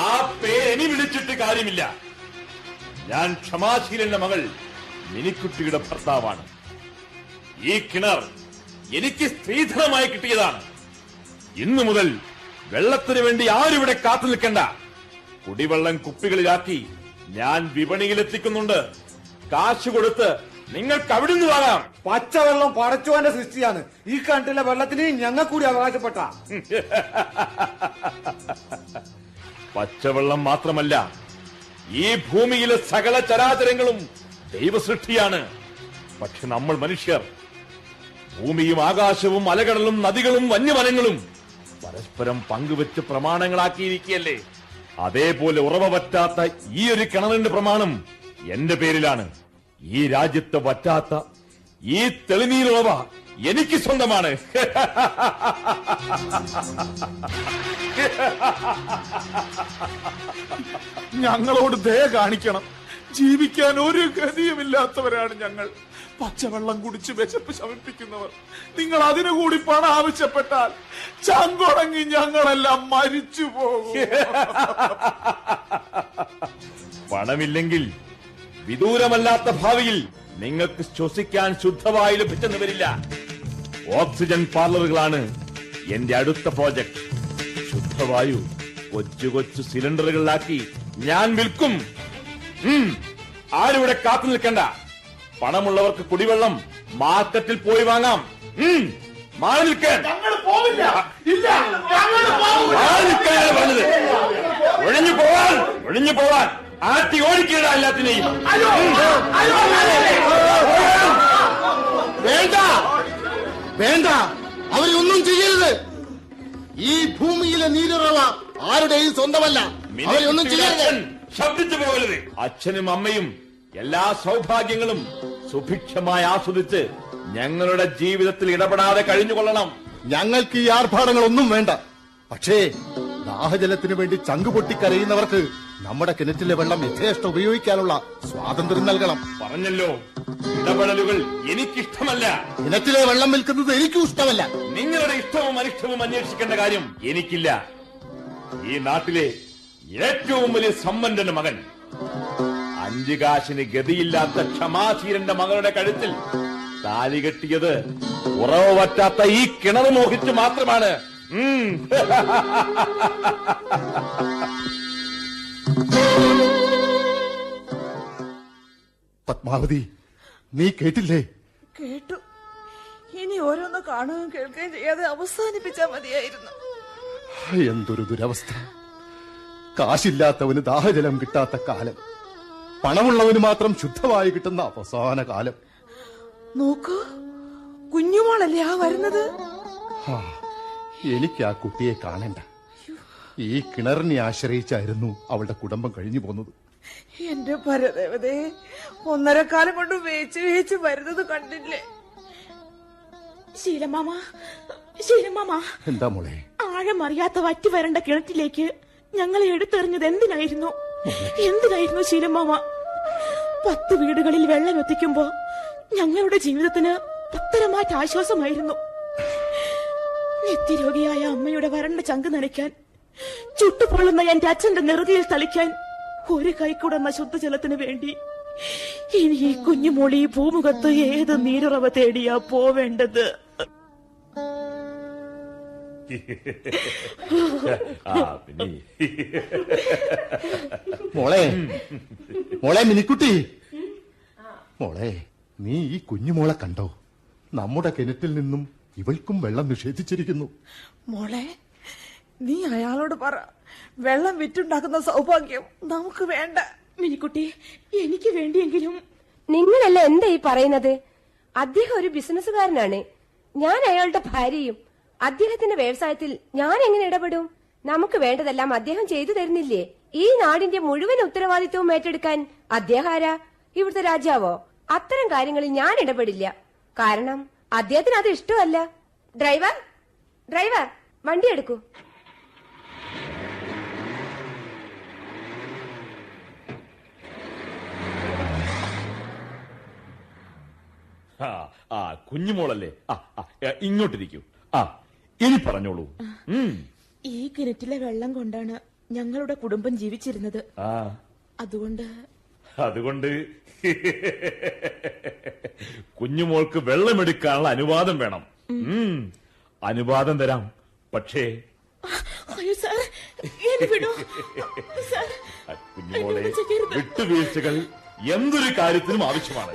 ആ പേരെനി വിളിച്ചിട്ട് കാര്യമില്ല. ഞാൻ ക്ഷമാശീലന്റെ മകൾ മിനിക്കുട്ടിയുടെ ഭർത്താവാണ്. ഈ കിണർ എനിക്ക് സ്ത്രീധനമായി കിട്ടിയതാണ്. ഇന്നു മുതൽ വെള്ളത്തിന് വേണ്ടി ആരിവിടെ കാത്തു നിൽക്കണ്ട. കുടിവെള്ളം കുപ്പികളിലാക്കി ഞാൻ വിപണിയിലെത്തിക്കുന്നുണ്ട്. കാശ് കൊടുത്ത് നിങ്ങൾക്ക് അവിടുന്ന് വാങ്ങാം. പച്ചവെള്ളം പടച്ചുവാന്റെ സൃഷ്ടിയാണ്. ഈ കണ്ടിലെ വെള്ളത്തിന് ഞങ്ങൾക്ക് കൂടി അവകാശപ്പെട്ട. പച്ചവെള്ളം മാത്രമല്ല, ഈ ഭൂമിയിലെ സകല ചരാചരങ്ങളും ദൈവസൃഷ്ടിയാണ്. പക്ഷെ നമ്മൾ മനുഷ്യർ ഭൂമിയും ആകാശവും അലകടലും നദികളും വന്യമരങ്ങളും പരസ്പരം പങ്കുവെച്ച് പ്രമാണങ്ങളാക്കിയിരിക്കുകയല്ലേ. അതേപോലെ ഉറവ പറ്റാത്ത ഈ ഒരു കിണറിന്റെ പ്രമാണം എന്റെ പേരിലാണ്. ഈ രാജ്യത്ത് വറ്റാത്ത ഈ തെളിനീരുറവ എനിക്ക് സ്വന്തമാണ്. ഞങ്ങളോട് ദയ കാണിക്കണം. ജീവിക്കാൻ ഒരു ഗതിയുമില്ലാത്തവരാണ് ഞങ്ങൾ. പച്ചവെള്ളം കുടിച്ച് വിശപ്പ് ശമിപ്പിക്കുന്നവർ. നിങ്ങൾ അതിനു കൂടി പണം ആവശ്യപ്പെട്ടാൽ ചങ്കുടങ്ങി ഞങ്ങളെല്ലാം മരിച്ചു പോകും. പണമില്ലെങ്കിൽ വിദൂരമല്ലാത്ത ഭാവിയിൽ നിങ്ങൾക്ക് ശ്വസിക്കാൻ ശുദ്ധവായു ലഭിച്ചെന്ന് വരില്ല. ഓക്സിജൻ പാർലറുകളാണ് എന്റെ അടുത്ത പ്രോജക്ട്. ശുദ്ധവായു കൊച്ചു കൊച്ചു സിലിണ്ടറുകളിലാക്കി ഞാൻ വിൽക്കും. ആരിവിടെ കാത്തു നിൽക്കണ്ട. പണമുള്ളവർക്ക് കുടിവെള്ളം മാർക്കറ്റിൽ പോയി വാങ്ങാം. മാറി നിൽക്കാൻ പറഞ്ഞത്. ഒഴിഞ്ഞു പോവാൻ ആട്ടി ഓടിക്കുക എല്ലാത്തിനെയും. വേണ്ട, അവരൊന്നും ചെയ്യരുത്. ഈ ഭൂമിയിലെ നീരുറവ ആരുടെയും സ്വന്തമല്ല. അവരൊന്നും ചെയ്യരുത്. ശബ്ദിച്ചു പോകരുത്. അച്ഛനും അമ്മയും എല്ലാ സൗഭാഗ്യങ്ങളും സുഭിക്ഷമായി ആസ്വദിച്ച് ഞങ്ങളുടെ ജീവിതത്തിൽ ഇടപെടാതെ കഴിഞ്ഞുകൊള്ളണം. ഞങ്ങൾക്ക് ഈ ആർഭാടങ്ങളൊന്നും വേണ്ട. പക്ഷേ ദാഹജലത്തിന് വേണ്ടി ചങ്കുപൊട്ടിക്കരയുന്നവർക്ക് നമ്മുടെ കിണറ്റിലെ വെള്ളം യഥേഷ്ടം ഉപയോഗിക്കാനുള്ള സ്വാതന്ത്ര്യം നൽകണം. പറഞ്ഞല്ലോ, ഇടപെടലുകൾ എനിക്കിഷ്ടമല്ല. കിണറ്റിലെ വെള്ളം വിൽക്കുന്നത് എനിക്കും ഇഷ്ടമല്ല. നിങ്ങളുടെ ഇഷ്ടവും അനിഷ്ടവും അന്വേഷിക്കേണ്ട കാര്യം എനിക്കില്ല. ഈ നാട്ടിലെ ഏറ്റവും വലിയ സമ്പന്നന്റെ മകൻ, 5 കാശിന് ഗതിയില്ലാത്ത ക്ഷമാശീലന്റെ മകളുടെ കഴുത്തിൽ താലി കെട്ടിയത് ഉറവ് പറ്റാത്ത ഈ കിണർ മോഹിച്ച് മാത്രമാണ്. പത്മാവതി, നീ കേട്ടില്ലേ? കേട്ടു. ഇനി ഓരോന്ന് കാണുകയും കേൾക്കുകയും ചെയ്യാതെ അവസാനിപ്പിച്ചാൽ മതിയായിരുന്നു. എന്തൊരു ദുരവസ്ഥ. കാശില്ലാത്തവന് ദാഹജലം കിട്ടാത്ത കാലം, പണമുള്ളവന് മാത്രം ശുദ്ധമായി കിട്ടുന്ന അവസാന കാലം. നോക്കൂ, കുഞ്ഞുമോളല്ലേ ആ വരുന്നത്? എനിക്ക് ആ കുട്ടിയെ കാണണ്ട. ഈ കിണറിനെ ആശ്രയിച്ചായിരുന്നു അവളുടെ കുടുംബം കഴിഞ്ഞു പോന്നത്. എന്റെ പരദേവതേ, 1.5 കാലം കൊണ്ട് വേച്ച് വരുന്നത് കണ്ടില്ലേ? ശീലമാമ, എന്താ മോളെ? ആഴമറിയാത്ത വറ്റി വരേണ്ട കിണറ്റിലേക്ക് ഞങ്ങളെ എടുത്തെറിഞ്ഞത് എന്തിനായിരുന്നു ശീലമാമ? 10 വീടുകളിൽ വെള്ളം എത്തിക്കുമ്പോ ഞങ്ങളുടെ ജീവിതത്തിന് പത്തരമാറ്റ ആശ്വാസമായിരുന്നു. നിത്യരോഗിയായ അമ്മയുടെ വരണ്ട ചങ്ക് നനയ്ക്കാൻ, ചുട്ടുപൊള്ളുന്ന എന്റെ അച്ഛന്റെ നെറുകയിൽ തളിക്കാൻ ഒരു കൈക്കുടന്ന ശുദ്ധജലത്തിന് വേണ്ടി ഇനി ഈ കുഞ്ഞുമോളി ഈ ഭൂമുഖത്ത് ഏത് നീരുറവ തേടിയാ പോവേണ്ടത്? മോളെ മിനിക്കുട്ടി, മോളെ നീ ഈ കുഞ്ഞുമോളെ കണ്ടോ? നമ്മുടെ കിണറ്റിൽ നിന്നും ഇവൾക്കും വെള്ളം നിഷേധിച്ചിരിക്കുന്നു. മോളെ, നീ അയാളോട് പറ, വെള്ളം വിറ്റുണ്ടാക്കുന്ന സൗഭാഗ്യം നമുക്ക് വേണ്ട. മിനിക്കുട്ടി, എനിക്ക് വേണ്ടിയെങ്കിലും. നിങ്ങളല്ല എന്താ ഈ പറയുന്നത്? അദ്ദേഹം ഒരു ബിസിനസ്സുകാരനാണ്. ഞാൻ അയാളുടെ ഭാര്യയും. അദ്ദേഹത്തിന്റെ വ്യവസായത്തിൽ ഞാൻ എങ്ങനെ ഇടപെടും? നമുക്ക് വേണ്ടതെല്ലാം അദ്ദേഹം ചെയ്തു തരുന്നില്ലേ? ഈ നാടിന്റെ മുഴുവൻ ഉത്തരവാദിത്വവും ഏറ്റെടുക്കാൻ അദ്ദേഹം ആരാ? ഇവിടുത്തെ രാജാവോ? അത്തരം കാര്യങ്ങളിൽ ഞാൻ ഇടപെടില്ല. കാരണം അദ്ദേഹത്തിന് അത് ഇഷ്ടമല്ല. ഡ്രൈവർ വണ്ടി എടുക്കൂ. കുഞ്ഞുമോളല്ലേ? ഇങ്ങോട്ടിരിക്കൂ. ഇനി പറഞ്ഞോളൂ. ഈ കിണറ്റിലെ വെള്ളം കൊണ്ടാണ് ഞങ്ങളുടെ കുടുംബം ജീവിച്ചിരുന്നത്. അതുകൊണ്ട് കുഞ്ഞുമോൾക്ക് വെള്ളമെടുക്കാനുള്ള അനുവാദം വേണം. അനുവാദം തരാം. പക്ഷേ കുഞ്ഞുമോളെ, വിട്ടുവീഴ്ചകൾ എന്തൊരു കാര്യത്തിനും ആവശ്യമാണ്.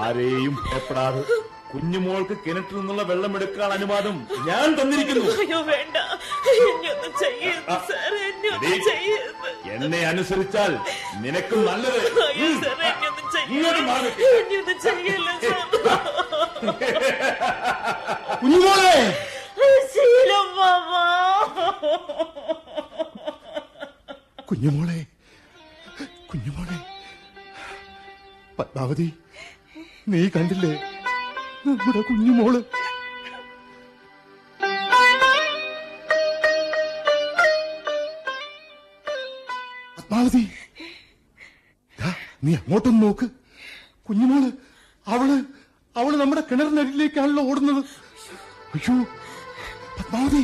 ആരെയും ഭയപ്പെടാതെ കുഞ്ഞുമോൾക്ക് കിണറ്റിൽ നിന്നുള്ള വെള്ളമെടുക്കാൻ അനുവാദം ഞാൻ തന്നിരിക്കുന്നു. എന്നെ അനുസരിച്ചാൽ നിനക്കും നല്ലത്. ഇങ്ങോട്ട് മാറി. കുഞ്ഞുമോളെ, കുഞ്ഞുമോളെ പത്മാവതി, നീ കണ്ടില്ലേ നമ്മുടെ കുഞ്ഞുമോള്? പത്മാവതി, നീ അങ്ങോട്ടൊന്ന് നോക്ക്. കുഞ്ഞുമോള്, അവള് നമ്മുടെ കിണറിനരിലേക്കാണല്ലോ ഓടുന്നത്. അയ്യോ പത്മാവതി,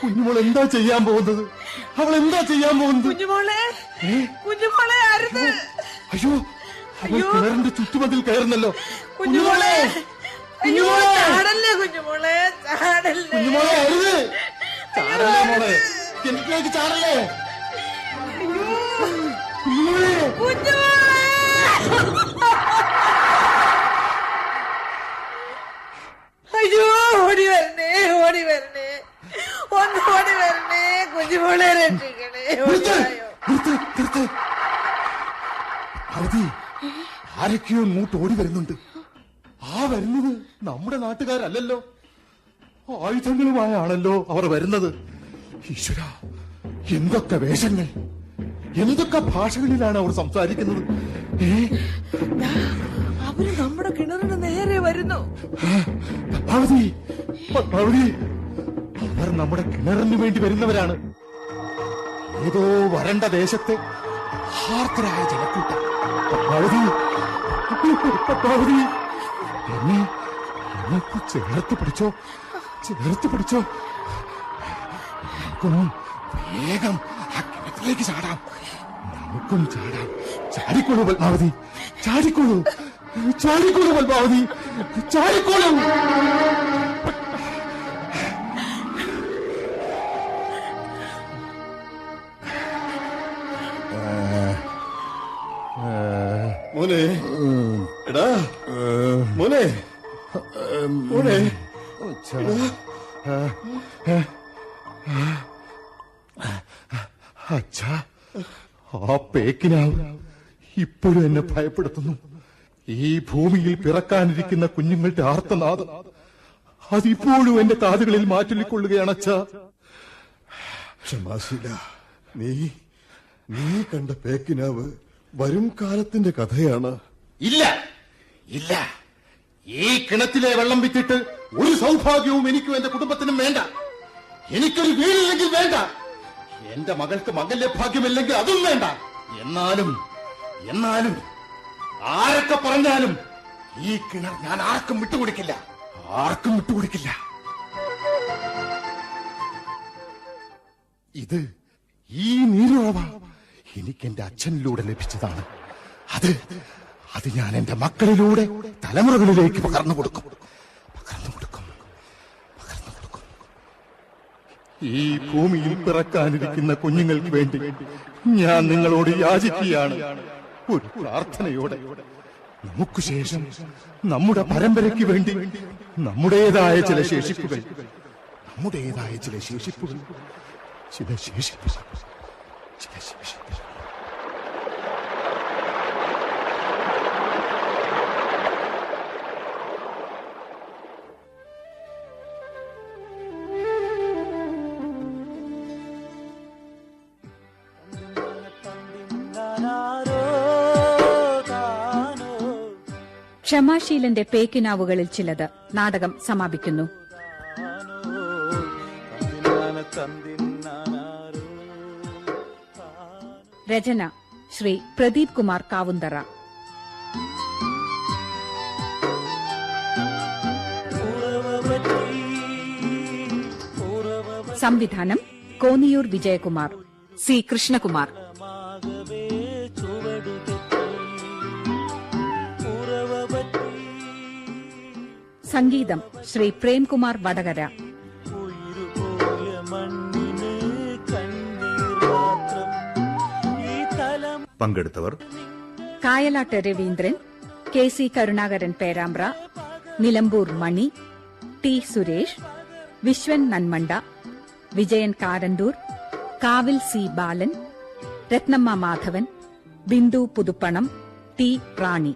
കുഞ്ഞുമോൾ എന്താ ചെയ്യാൻ പോകുന്നത്? അവൾ എന്താ ചെയ്യാൻ പോകുന്നത്? കുഞ്ഞുമോളെ അരുത്. അയ്യോ, അവൾ കിണറിന്റെ ചുറ്റുമതിൽ കയറുന്നല്ലോ. കുഞ്ഞുമോളെ ചാടല്ലേ, കുഞ്ഞുമോളെ ചാടല്ലേ. കുഞ്ഞുമോളെ അരുത്. ചാടല്ലേ മോളെ, കിണറ്റിലേക്ക് ചാടല്ലേ. അയ്യോ, ഓടി വരണേ, ഒന്ന് ഓടി വരണേ, കുഞ്ഞുമോളെ രക്ഷിക്കണേ. ആരൊക്കെയോ ഇങ്ങോട്ട് ഓടി വരുന്നുണ്ട്. വരുന്നത് നമ്മുടെ നാട്ടുകാരല്ലല്ലോ, ആയുധങ്ങളുമായാണല്ലോ അവർ വരുന്നത്. ഈശ്വര, എന്തൊക്കെ വേഷങ്ങൾ, എന്തൊക്കെ ഭാഷകളിലാണ് അവർ സംസാരിക്കുന്നത്. അവര് നമ്മുടെ കിണറിന് നേരെ വരുന്നു. പത്മാവതി, അവർ നമ്മുടെ കിണറിന് വേണ്ടി വരുന്നവരാണ്. ഏതോ വരണ്ട ദേശത്തെ ഹാർത്തരായ ജനക്കൂട്ടം. പത്മാവതി, എന്നെ ചേർത്ത് പിടിച്ചോ. നമുക്കൊന്നും വേഗം ആ കിണറ്റിലേക്ക് ചാടാം. നമുക്കും ചാടാം. ചാടിക്കോളൂ പത്മാവതി, ചാടിക്കോളൂ പത്മാവതി, ചാടിക്കോളൂ. മോനെ, എടാ മോനെ, അച്ഛാ, ആ പേക്കിനാവ് ഇപ്പോഴും എന്നെ ഭയപ്പെടുത്തുന്നു. ഈ ഭൂമിയിൽ പിറക്കാനിരിക്കുന്ന കുഞ്ഞുങ്ങളുടെ ആർത്തനാദം അതിപ്പോഴും എന്റെ കാതുകളിൽ മാറ്റൊല്ലിക്കൊള്ളുകയാണ് അച്ഛാ. ക്ഷമാശീല, നീ കണ്ട പേക്കിനാവ് വരും കാലത്തിന്റെ കഥയാണ്. ഇല്ല ഇല്ല, ഈ കിണറ്റിലെ വെള്ളം വിറ്റിട്ട് ഒരു സൗഭാഗ്യവും എനിക്കും എന്റെ കുടുംബത്തിനും വേണ്ട. എനിക്കൊരു വീടില്ലെങ്കിൽ വേണ്ട, എന്റെ മകൾക്ക് മകന്റെ ഭാഗ്യമില്ലെങ്കിൽ അതും വേണ്ട. എന്നാലും ആരൊക്കെ പറഞ്ഞാലും ഈ കിണർ ഞാൻ ആർക്കും വിട്ടുകൊടുക്കില്ല. ഇത് ഈ നീരുറവ എനിക്ക് എന്റെ അച്ഛനിലൂടെ ലഭിച്ചതാണ്. അത് ഞാൻ എന്റെ മക്കളിലൂടെ തലമുറകളിലേക്ക് പകർന്നു കൊടുക്കും. ഈ ഭൂമിയിൽ പിറക്കാനിരിക്കുന്ന കുഞ്ഞുങ്ങൾക്ക് വേണ്ടി ഞാൻ നിങ്ങളോട് യാചിക്കുകയാണ്, ഒരു പ്രാർത്ഥനയോടെ. നമുക്ക് ശേഷം നമ്മുടെ പരമ്പരയ്ക്ക് വേണ്ടി നമ്മുടേതായ ചില ശേഷിപ്പുകൾ ക്ഷമാശീലന്റെ പേക്കിനാവുകളിൽ ചിലത് നാടകം സമാപിക്കുന്നു. രചന ശ്രീ പ്രദീപ് കുമാർ കാവുന്തറ. സംവിധാനം കോന്നിയൂർ വിജയകുമാർ, സി കൃഷ്ണകുമാർ. സംഗീതം ശ്രീ പ്രേംകുമാർ വടകര. പങ്കെടുത്തവർ കായലാട്ട് രവീന്ദ്രൻ, കെ സി കരുണാകരൻ പേരാമ്പ്ര, നിലമ്പൂർ മണി, ടി സുരേഷ്, വിശ്വൻ നന്മണ്ട, വിജയൻ കാരന്തൂർ, കാവിൽ സി ബാലൻ, രത്നമ്മ മാധവൻ, ബിന്ദു പുതുപ്പണം, ടി റാണി.